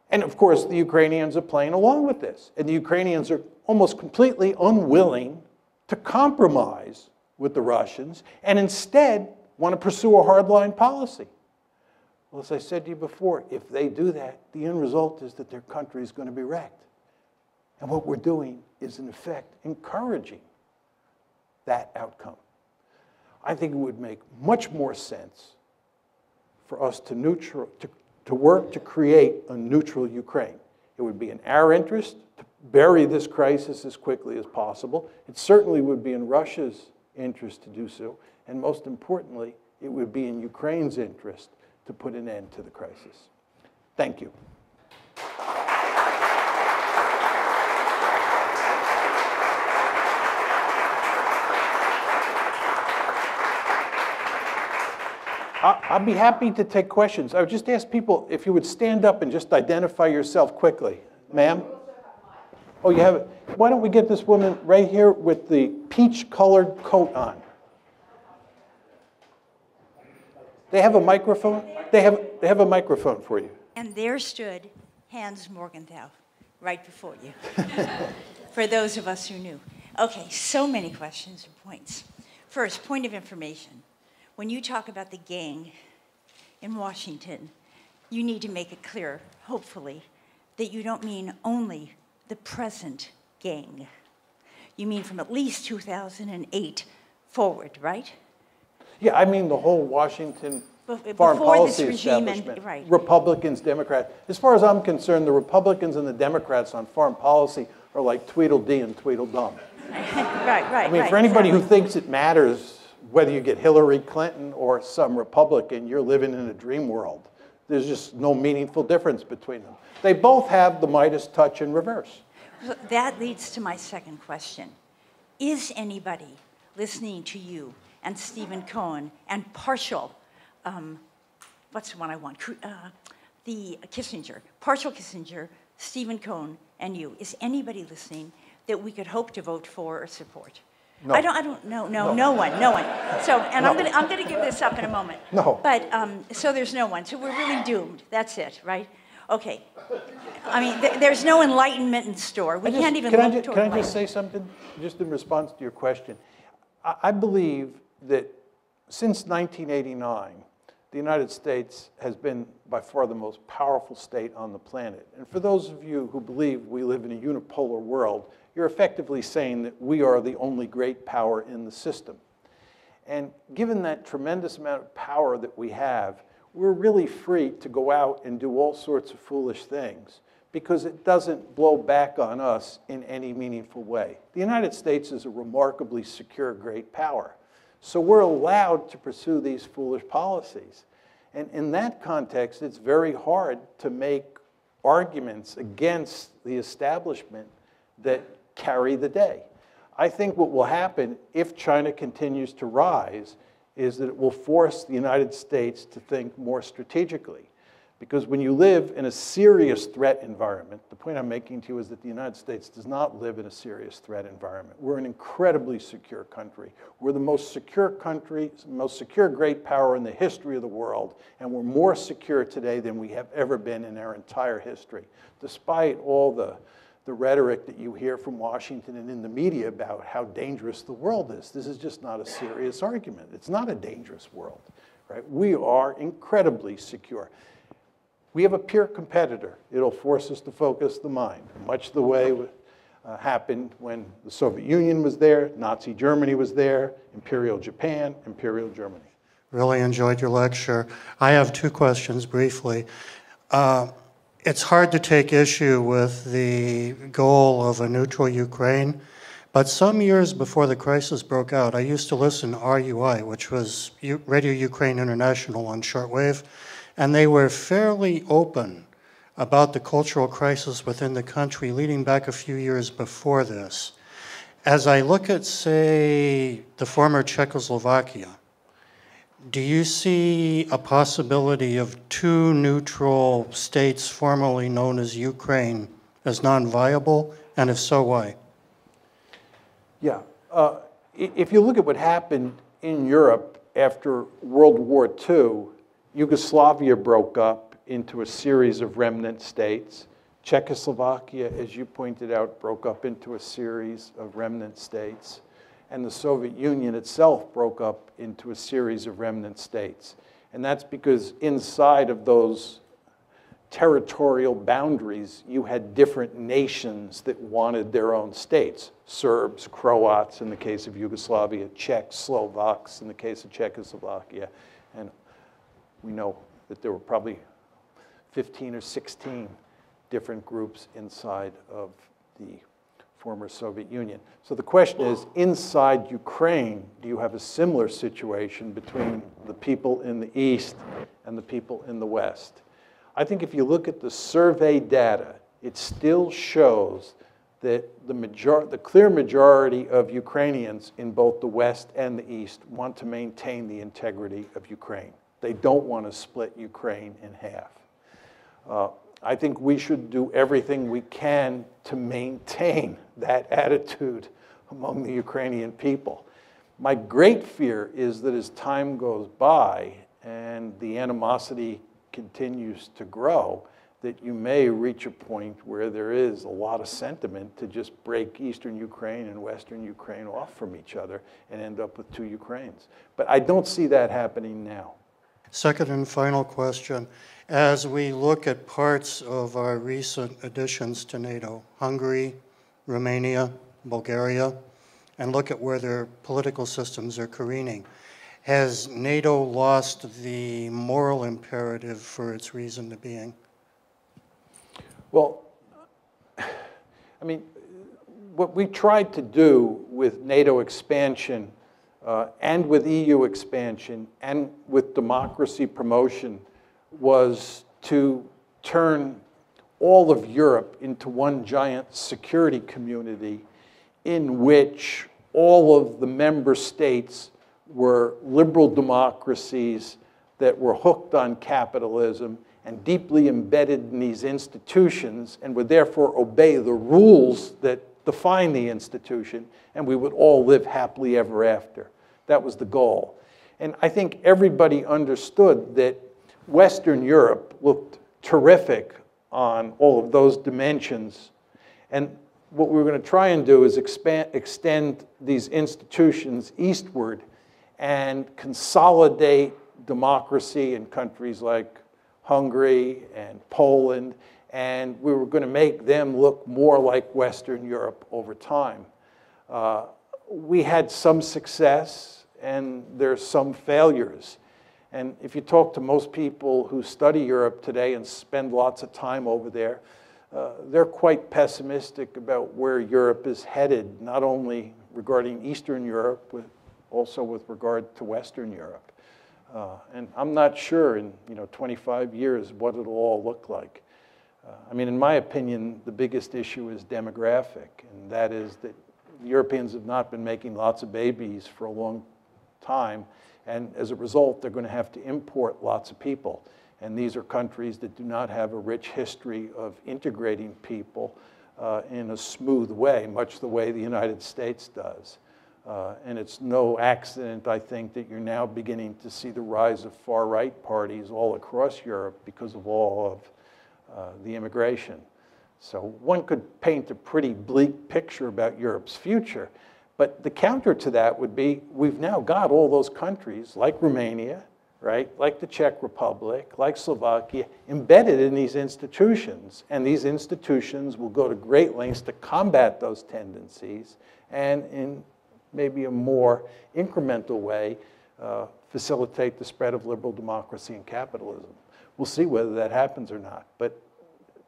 And of course, the Ukrainians are playing along with this. And the Ukrainians are almost completely unwilling to compromise with the Russians and instead want to pursue a hardline policy. Well, as I said to you before, if they do that, the end result is that their country is going to be wrecked. And what we're doing is, in effect, encouraging that outcome. I think it would make much more sense for us to work to create a neutral Ukraine. It would be in our interest to bury this crisis as quickly as possible. It certainly would be in Russia's interest to do so. And most importantly, it would be in Ukraine's interest to put an end to the crisis. Thank you. I'll be happy to take questions. I would just ask people if you would stand up and just identify yourself quickly. Ma'am? Oh, you have it. Why don't we get this woman right here with the peach-colored coat on? They have a microphone? They have a microphone for you. And there stood Hans Morgenthau, right before you, for those of us who knew. Okay, so many questions and points. First, point of information. When you talk about the gang in Washington, you need to make it clear, hopefully, that you don't mean only the present gang. You mean from at least 2008 forward, right? Yeah, I mean the whole Washington foreign policy establishment, right. Republicans, Democrats. As far as I'm concerned, the Republicans and the Democrats on foreign policy are like Tweedledee and Tweedledum. Right. I mean, for anybody who thinks it matters whether you get Hillary Clinton or some Republican, you're living in a dream world. There's just no meaningful difference between them. They both have the Midas touch in reverse. That leads to my second question. Is anybody listening to you and Stephen Cohen and partial, what's the one I want? The Kissinger, partial Kissinger, Stephen Cohen, and you. Is anybody listening that we could hope to vote for or support? No. I don't know. No one. So, and no. I'm gonna give this up in a moment. No. But so there's no one. So we're really doomed. That's it, right? Okay. I mean, there's no enlightenment in store. We can't even look toward. Can I just say something, just in response to your question? I believe that since 1989, the United States has been by far the most powerful state on the planet. And for those of you who believe we live in a unipolar world, you're effectively saying that we are the only great power in the system. And given that tremendous amount of power that we have, we're really free to go out and do all sorts of foolish things because it doesn't blow back on us in any meaningful way. The United States is a remarkably secure great power. So we're allowed to pursue these foolish policies. And in that context, it's very hard to make arguments against the establishment that carry the day. I think what will happen if China continues to rise is that it will force the United States to think more strategically. Because when you live in a serious threat environment, the point I'm making to you is that the United States does not live in a serious threat environment. We're an incredibly secure country. We're the most secure country, most secure great power in the history of the world, and we're more secure today than we have ever been in our entire history, despite all the rhetoric that you hear from Washington and in the media about how dangerous the world is. This is just not a serious argument. It's not a dangerous world, right? We are incredibly secure. We have a peer competitor. It'll force us to focus the mind, much the way happened when the Soviet Union was there, Nazi Germany was there, Imperial Japan, Imperial Germany. Really enjoyed your lecture. I have two questions briefly. It's hard to take issue with the goal of a neutral Ukraine, but some years before the crisis broke out, I used to listen to RUI, which was Radio Ukraine International on shortwave, and they were fairly open about the cultural crisis within the country leading back a few years before this. As I look at, say, the former Czechoslovakia, do you see a possibility of two neutral states formerly known as Ukraine as non-viable? And if so, why? Yeah. If you look at what happened in Europe after World War II, Yugoslavia broke up into a series of remnant states. Czechoslovakia, as you pointed out, broke up into a series of remnant states. And the Soviet Union itself broke up into a series of remnant states. And that's because inside of those territorial boundaries, you had different nations that wanted their own states. Serbs, Croats in the case of Yugoslavia, Czechs, Slovaks in the case of Czechoslovakia. And we know that there were probably 15 or 16 different groups inside of the former Soviet Union. So the question is, inside Ukraine, do you have a similar situation between the people in the East and the people in the West? I think if you look at the survey data, it still shows that the clear majority of Ukrainians in both the West and the East want to maintain the integrity of Ukraine. They don't want to split Ukraine in half. I think we should do everything we can to maintain that attitude among the Ukrainian people. My great fear is that as time goes by and the animosity continues to grow, that you may reach a point where there is a lot of sentiment to just break Eastern Ukraine and Western Ukraine off from each other and end up with two Ukraines. But I don't see that happening now. Second and final question. As we look at parts of our recent additions to NATO, Hungary, Romania, Bulgaria, and look at where their political systems are careening, has NATO lost the moral imperative for its reason to being? Well, I mean, what we tried to do with NATO expansion and with EU expansion and with democracy promotion was to turn all of Europe into one giant security community in which all of the member states were liberal democracies that were hooked on capitalism and deeply embedded in these institutions and would therefore obey the rules that define the institution, and we would all live happily ever after. That was the goal. And I think everybody understood that Western Europe looked terrific on all of those dimensions. And what we were going to try and do is extend these institutions eastward and consolidate democracy in countries like Hungary and Poland, and we were going to make them look more like Western Europe over time. We had some success, and there's some failures. And if you talk to most people who study Europe today and spend lots of time over there, they're quite pessimistic about where Europe is headed, not only regarding Eastern Europe, but also with regard to Western Europe. And I'm not sure in 25 years what it'll all look like. I mean, in my opinion, the biggest issue is demographic, and that is that Europeans have not been making lots of babies for a long time, and as a result, they're going to have to import lots of people. And these are countries that do not have a rich history of integrating people in a smooth way, much the way the United States does. And it's no accident, I think, that you're now beginning to see the rise of far-right parties all across Europe because of all of the immigration. So one could paint a pretty bleak picture about Europe's future. But the counter to that would be, we've now got all those countries, like Romania, right, like the Czech Republic, like Slovakia, embedded in these institutions. And these institutions will go to great lengths to combat those tendencies and in maybe a more incremental way, facilitate the spread of liberal democracy and capitalism. We'll see whether that happens or not. But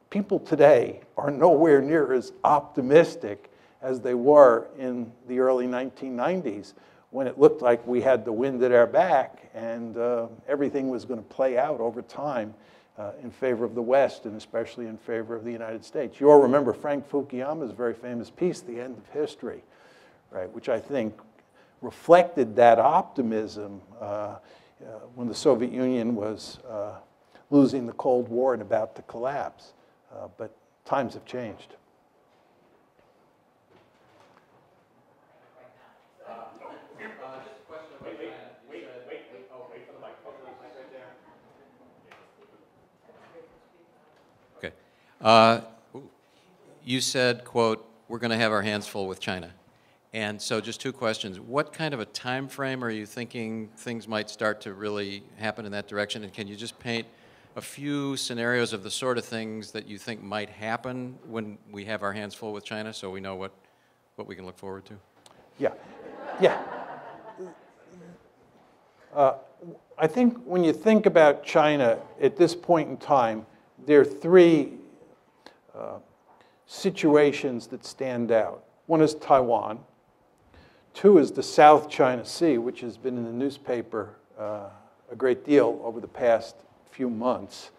people today are nowhere near as optimistic as they were in the early 1990s, when it looked like we had the wind at our back and everything was going to play out over time in favor of the West and especially in favor of the United States. You all remember Frank Fukuyama's very famous piece, The End of History, right, which I think reflected that optimism when the Soviet Union was losing the Cold War and about to collapse. But times have changed. You said, quote, we're going to have our hands full with China. And so just two questions. What kind of a time frame are you thinking things might start to really happen in that direction? And can you just paint a few scenarios of the sort of things that you think might happen when we have our hands full with China so we know what we can look forward to? Yeah. Yeah. I think when you think about China at this point in time, there are three situations that stand out. One is Taiwan. Two is the South China Sea, which has been in the newspaper a great deal over the past few months.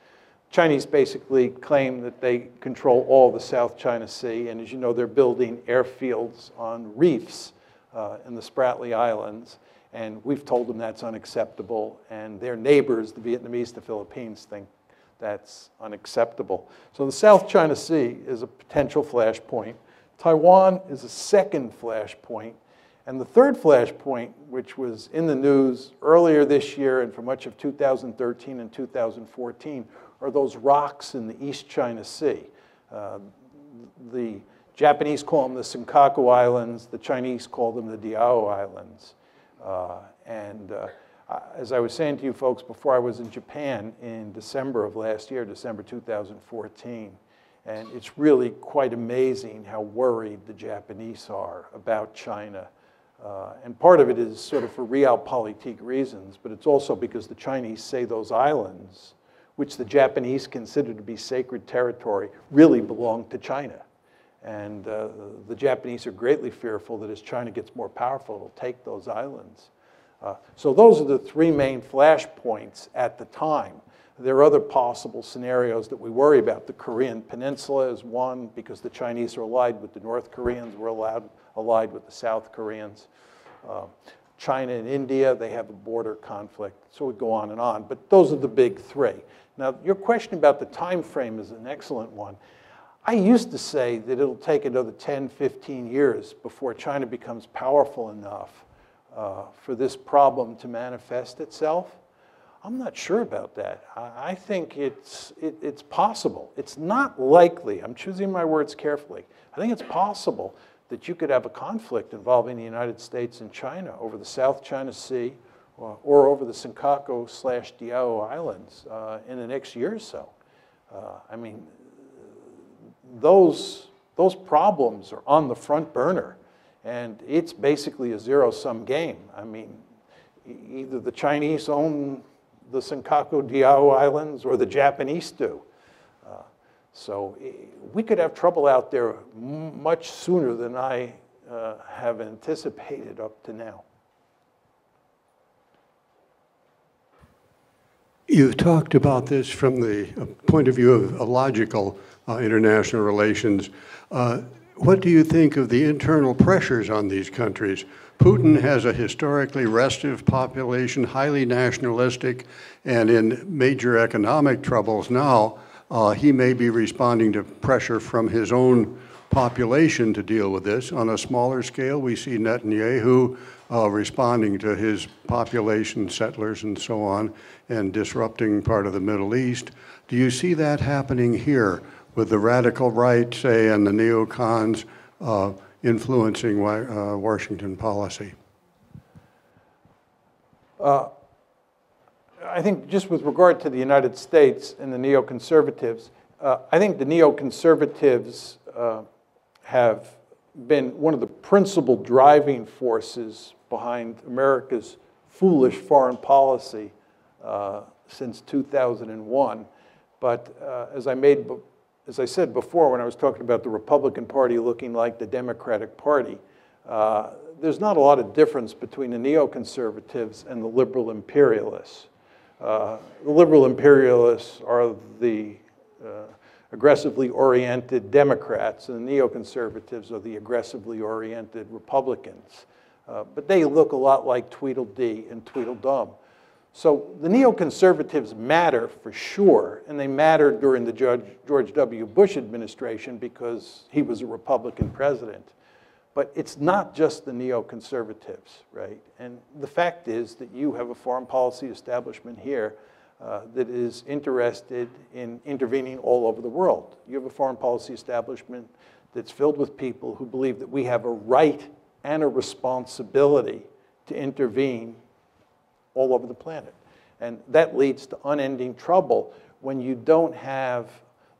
Chinese basically claim that they control all the South China Sea, and as you know, they're building airfields on reefs in the Spratly Islands, and we've told them that's unacceptable, and their neighbors, the Vietnamese, the Philippines, think that's unacceptable. So the South China Sea is a potential flashpoint. Taiwan is a second flashpoint. And the third flashpoint, which was in the news earlier this year and for much of 2013 and 2014, are those rocks in the East China Sea. The Japanese call them the Senkaku Islands. The Chinese call them the Diao Islands. As I was saying to you folks before, I was in Japan in December of last year, December 2014. And it's really quite amazing how worried the Japanese are about China. And part of it is sort of for realpolitik reasons, but it's also because the Chinese say those islands, which the Japanese consider to be sacred territory, really belong to China. And the Japanese are greatly fearful that as China gets more powerful, it'll take those islands. So those are the three main flashpoints at the time. There are other possible scenarios that we worry about. The Korean Peninsula is one, because the Chinese are allied with the North Koreans. We're allied with the South Koreans. China and India, they have a border conflict. So we go on and on. But those are the big three. Now, your question about the time frame is an excellent one. I used to say that it'll take another 10, 15 years before China becomes powerful enough for this problem to manifest itself. I'm not sure about that. I think it's possible. It's not likely. I'm choosing my words carefully. I think it's possible that you could have a conflict involving the United States and China over the South China Sea or over the Senkaku/Diao Islands in the next year or so. I mean, those problems are on the front burner. And it's basically a zero-sum game. I mean, either the Chinese own the Senkaku-Diao Islands or the Japanese do. So we could have trouble out there much sooner than I have anticipated up to now. You've talked about this from the point of view of logical international relations. What do you think of the internal pressures on these countries? Putin has a historically restive population, highly nationalistic, and in major economic troubles now, he may be responding to pressure from his own population to deal with this. On a smaller scale, we see Netanyahu responding to his population, settlers and so on, and disrupting part of the Middle East. Do you see that happening here with the radical right, say, and the neocons influencing Washington policy? I think just with regard to the United States and the neoconservatives, I think the neoconservatives have been one of the principal driving forces behind America's foolish foreign policy since 2001. But as I said before when I was talking about the Republican Party looking like the Democratic Party, there's not a lot of difference between the neoconservatives and the liberal imperialists. The liberal imperialists are the aggressively oriented Democrats, and the neoconservatives are the aggressively oriented Republicans. But they look a lot like Tweedledee and Tweedledum. So the neoconservatives matter for sure, and they mattered during the George W. Bush administration because he was a Republican president. But it's not just the neoconservatives, right? And the fact is that you have a foreign policy establishment here that is interested in intervening all over the world. You have a foreign policy establishment that's filled with people who believe that we have a right and a responsibility to intervene all over the planet. And that leads to unending trouble when you don't have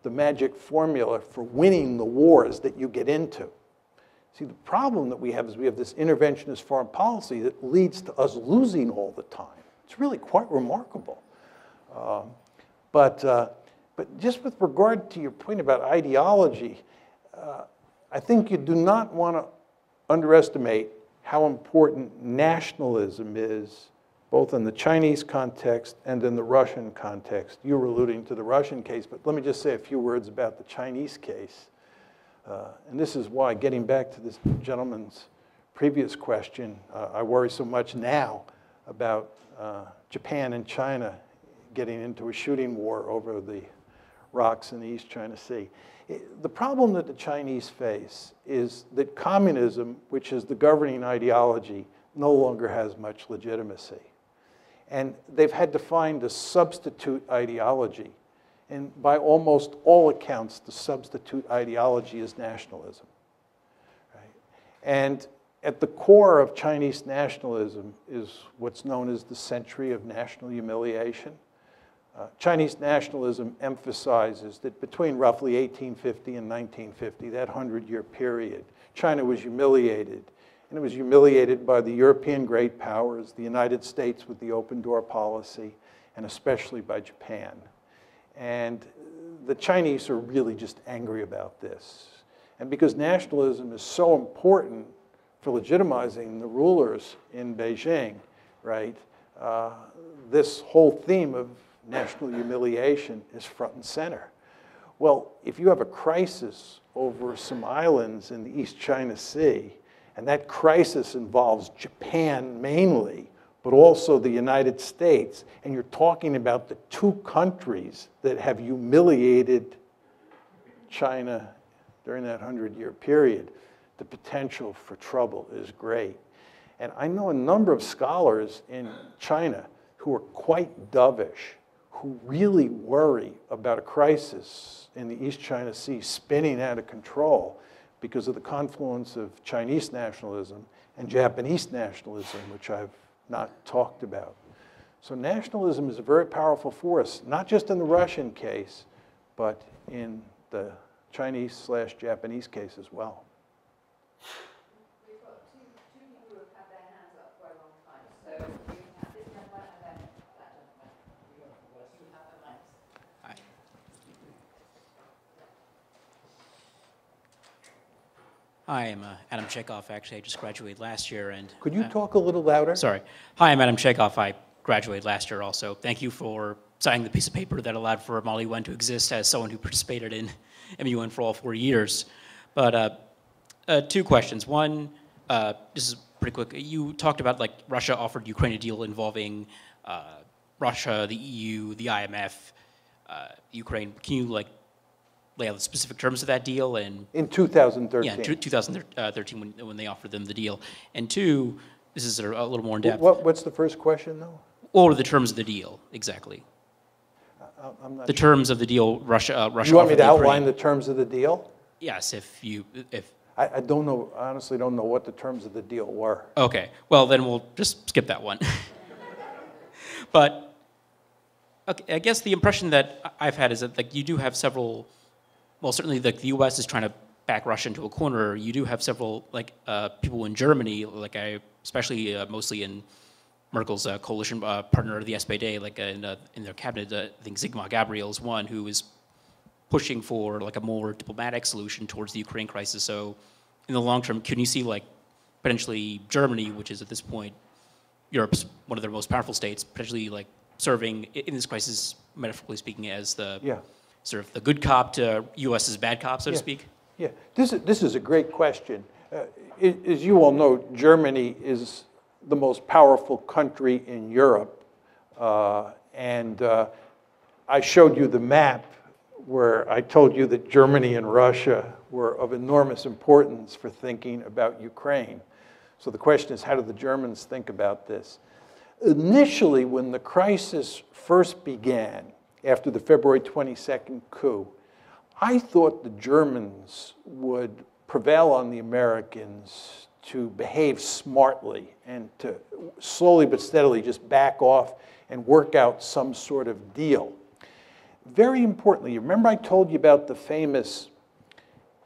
the magic formula for winning the wars that you get into. See, the problem that we have is we have this interventionist foreign policy that leads to us losing all the time. It's really quite remarkable. But just with regard to your point about ideology, I think you do not want to underestimate how important nationalism is, both in the Chinese context and in the Russian context. You were alluding to the Russian case, but let me just say a few words about the Chinese case. And this is why, getting back to this gentleman's previous question, I worry so much now about Japan and China getting into a shooting war over the rocks in the East China Sea. The problem that the Chinese face is that communism, which is the governing ideology, no longer has much legitimacy. And they've had to find a substitute ideology. And by almost all accounts, the substitute ideology is nationalism. Right? And at the core of Chinese nationalism is what's known as the century of national humiliation. Chinese nationalism emphasizes that between roughly 1850 and 1950, that 100-year period, China was humiliated. And it was humiliated by the European great powers, the United States with the open door policy, and especially by Japan. And the Chinese are really just angry about this. And because nationalism is so important for legitimizing the rulers in Beijing, right, this whole theme of national humiliation is front and center. Well, if you have a crisis over some islands in the East China Sea, and that crisis involves Japan mainly, but also the United States, and you're talking about the two countries that have humiliated China during that 100-year period, the potential for trouble is great. And I know a number of scholars in China who are quite dovish, who really worry about a crisis in the East China Sea spinning out of control because of the confluence of Chinese nationalism and Japanese nationalism, which I've not talked about. So nationalism is a very powerful force, not just in the Russian case, but in the Chinese/Japanese case as well. We've got two people who have had their hands up for a long time. So we have this gentleman and then that gentleman. You have the mics. Hi. Hi, I'm Adam Chekhov. Actually, I just graduated last year. And Could you talk a little louder? Sorry. Hi, I'm Adam Chekhov. I graduated last year also. Thank you for signing the piece of paper that allowed for Molly Wen to exist as someone who participated in MUN for all 4 years. But two questions. One, this is pretty quick. You talked about like Russia offered Ukraine a deal involving Russia, the EU, the IMF, Ukraine. Can you like lay out the specific terms of that deal? And in 2013. Yeah, 2013 when they offered them the deal. And two, this is a little more in depth. What's the first question though? What were the terms of the deal exactly? I'm not the sure. terms of the deal Russia You want me to outline Ukraine. the terms of the deal? Yes, I don't know, I honestly don't know what the terms of the deal were. Okay, well then we'll just skip that one. But okay, I guess the impression that I've had is that like you do have several, well certainly like the U.S. is trying to back Russia into a corner. You do have several like people in Germany, like especially mostly in Merkel's coalition partner, the SPD, like in their cabinet, I think Sigmar Gabriel is one who is pushing for like a more diplomatic solution towards the Ukraine crisis. So in the long term, can you see like potentially Germany, which is at this point Europe's one of their most powerful states, potentially like serving in this crisis, metaphorically speaking, as the sort of the good cop to U.S.'s bad cop, so to speak? Yeah, this is a great question. As you all know, Germany is the most powerful country in Europe, I showed you the map where I told you that Germany and Russia were of enormous importance for thinking about Ukraine. So the question is, how do the Germans think about this? Initially, when the crisis first began, after the February 22nd coup, I thought the Germans would prevail on the Americans to behave smartly and to slowly but steadily just back off and work out some sort of deal. Very importantly, remember I told you about the famous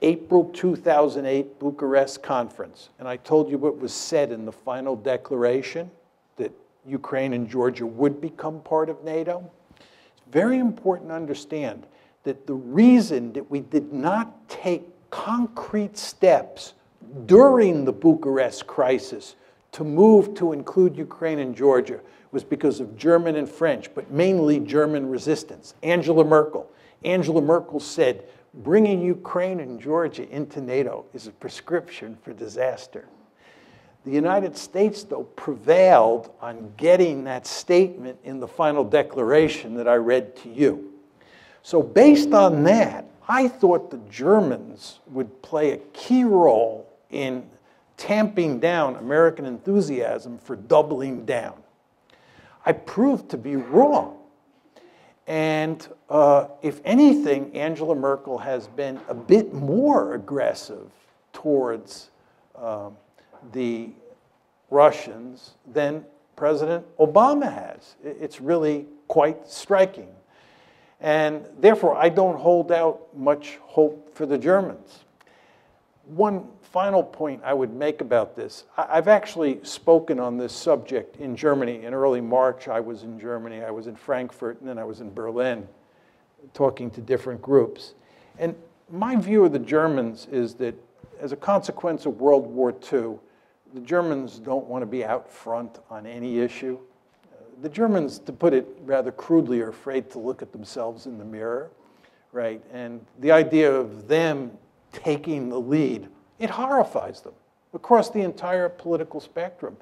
April 2008 Bucharest conference, and I told you what was said in the final declaration, that Ukraine and Georgia would become part of NATO? It's very important to understand that the reason that we did not take concrete steps during the Bucharest crisis to move to include Ukraine and Georgia was because of German and French, but mainly German resistance. Angela Merkel said, bringing Ukraine and Georgia into NATO is a prescription for disaster. The United States, though, prevailed on getting that statement in the final declaration that I read to you. So based on that, I thought the Germans would play a key role in tamping down American enthusiasm for doubling down. I proved to be wrong. And if anything, Angela Merkel has been a bit more aggressive towards the Russians than President Obama has. It's really quite striking. And therefore, I don't hold out much hope for the Germans. One final point I would make about this. I've actually spoken on this subject in Germany. In early March, I was in Germany. I was in Frankfurt, and then I was in Berlin, talking to different groups. And my view of the Germans is that as a consequence of World War II, the Germans don't want to be out front on any issue. The Germans, to put it rather crudely, are afraid to look at themselves in the mirror, right? And the idea of them taking the lead, it horrifies them across the entire political spectrum.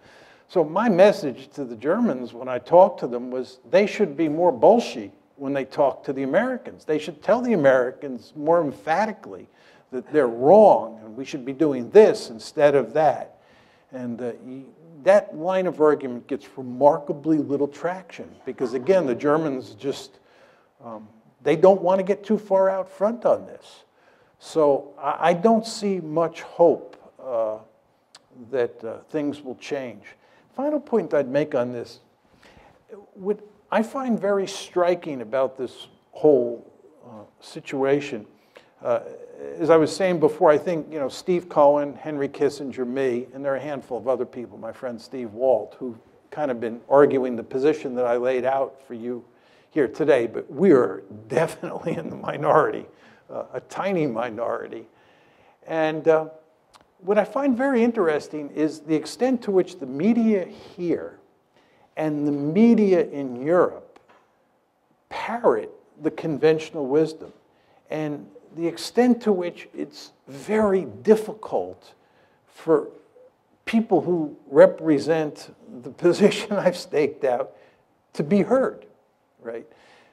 So my message to the Germans when I talked to them was they should be more bolshy when they talk to the Americans. They should tell the Americans more emphatically that they're wrong and we should be doing this instead of that. And that line of argument gets remarkably little traction because, again, the Germans just, they don't want to get too far out front on this. So I don't see much hope that things will change. Final point I'd make on this, what I find very striking about this whole situation, as I was saying before, I think Steve Cohen, Henry Kissinger, me, and there are a handful of other people, my friend Steve Walt, who've kind of been arguing the position that I laid out for you here today, but we are definitely in the minority. A tiny minority. And what I find very interesting is the extent to which the media here and the media in Europe parrot the conventional wisdom, and the extent to which it's very difficult for people who represent the position I've staked out to be heard, right?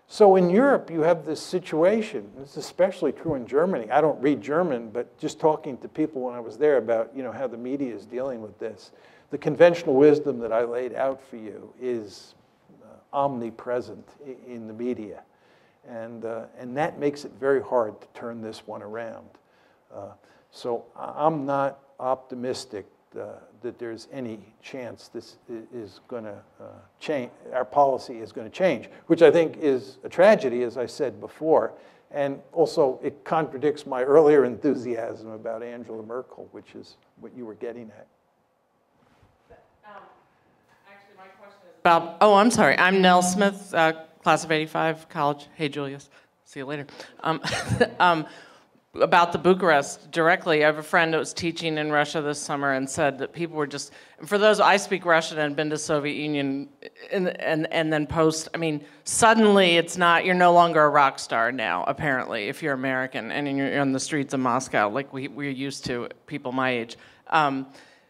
So in Europe, you have this situation. It's especially true in Germany. I don't read German, but just talking to people when I was there about how the media is dealing with this, the conventional wisdom that I laid out for you is omnipresent in the media. And that makes it very hard to turn this one around. So I'm not optimistic that there's any chance this is going to change, our policy is going to change, which I think is a tragedy, as I said before. And also, it contradicts my earlier enthusiasm about Angela Merkel, which is what you were getting at. Actually, my question is about, oh, I'm sorry. I'm Nell Smith, class of 85, college. Hey, Julius. See you later. About the Bucharest directly, I have a friend that was teaching in Russia this summer and said that people were just, for those, I speak Russian and been to Soviet Union and then post, I mean, suddenly it's not, you're no longer a rock star now, apparently, if you're American and you're on the streets of Moscow, like we're used to, people my age.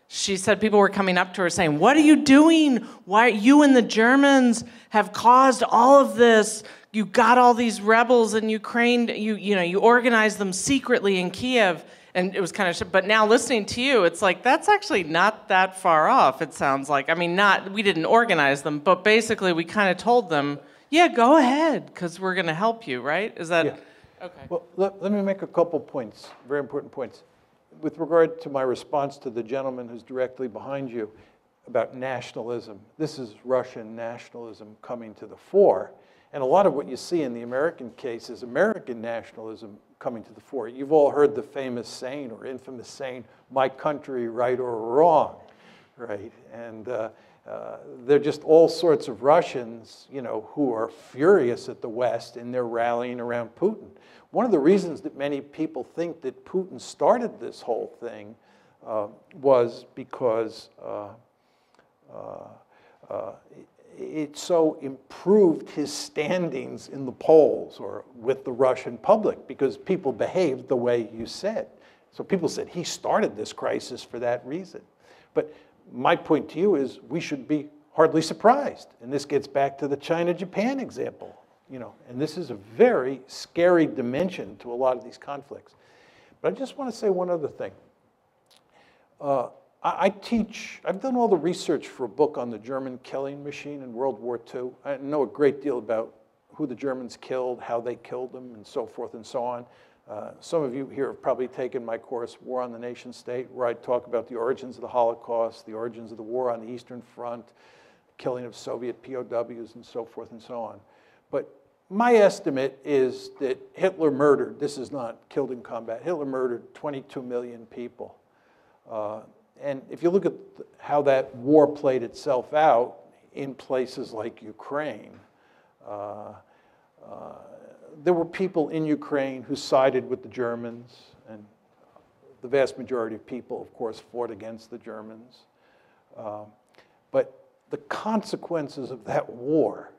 she said people were coming up to her saying, "What are you doing? Why you and the Germans have caused all of this? You got all these rebels in Ukraine. You organized them secretly in Kiev." And it was kind of, but now listening to you, it's like, that's actually not that far off, it sounds like. I mean, we didn't organize them, but basically we kind of told them, yeah, go ahead, because we're going to help you, right? Is that, okay. Well, let me make a couple points, very important points. With regard to my response to the gentleman who's directly behind you about nationalism, this is Russian nationalism coming to the fore. And a lot of what you see in the American case is American nationalism coming to the fore. You've all heard the famous saying or infamous saying, "My country, right or wrong," right? And there are just all sorts of Russians, who are furious at the West, and they're rallying around Putin. One of the reasons that many people think that Putin started this whole thing was because it so improved his standings in the polls or with the Russian public, because people behaved the way you said. So people said he started this crisis for that reason. But my point to you is we should be hardly surprised. And this gets back to the China-Japan example. And this is a very scary dimension to a lot of these conflicts. But I just want to say one other thing. I've done all the research for a book on the German killing machine in World War II. I know a great deal about who the Germans killed, how they killed them, and so forth and so on. Some of you here have probably taken my course, War on the Nation State, where I talk about the origins of the Holocaust, the origins of the war on the Eastern Front, killing of Soviet POWs, and so forth and so on. But my estimate is that Hitler murdered, this is not killed in combat, Hitler murdered 22 million people. And if you look at how that war played itself out in places like Ukraine, there were people in Ukraine who sided with the Germans, and the vast majority of people, of course, fought against the Germans. But the consequences of that war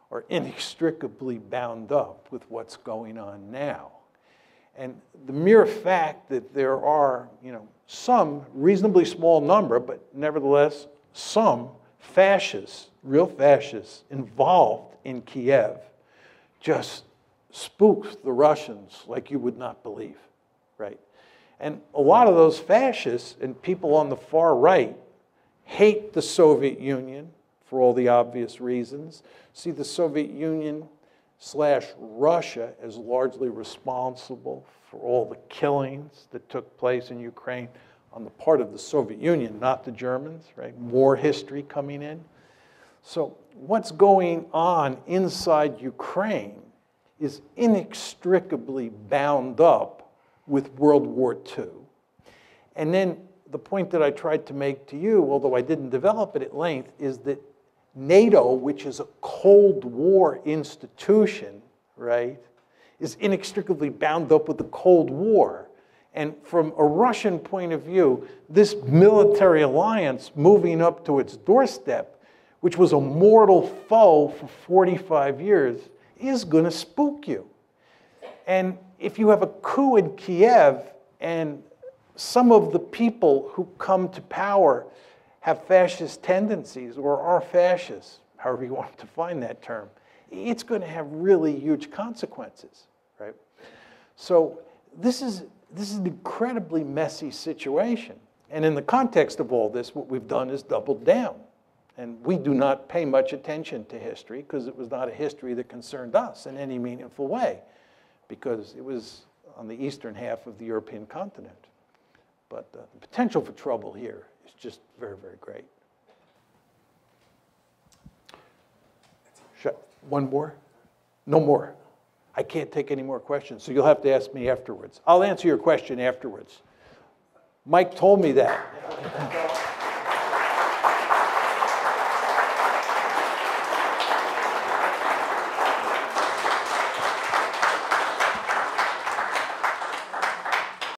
are inextricably bound up with what's going on now. And the mere fact that there are, some reasonably small number, but nevertheless some fascists, real fascists, involved in Kiev just spooks the Russians like you would not believe, right? And a lot of those fascists and people on the far right hate the Soviet Union for all the obvious reasons, see the Soviet Union / Russia as largely responsible for all the killings that took place in Ukraine on the part of the Soviet Union, not the Germans, right? War history coming in. So what's going on inside Ukraine is inextricably bound up with World War II. And then the point that I tried to make to you, although I didn't develop it at length, is that NATO, which is a Cold War institution, right, is inextricably bound up with the Cold War. And from a Russian point of view, this military alliance moving up to its doorstep, which was a mortal foe for 45 years, is going to spook you. And if you have a coup in Kiev and some of the people who come to power have fascist tendencies or are fascists, however you want to define that term, it's going to have really huge consequences, right? So this is an incredibly messy situation. And in the context of all this, what we've done is doubled down. And we do not pay much attention to history because it was not a history that concerned us in any meaningful way, because it was on the eastern half of the European continent. But the potential for trouble here is just very, very great. One more? No more. I can't take any more questions, so you'll have to ask me afterwards. I'll answer your question afterwards. Mike told me that.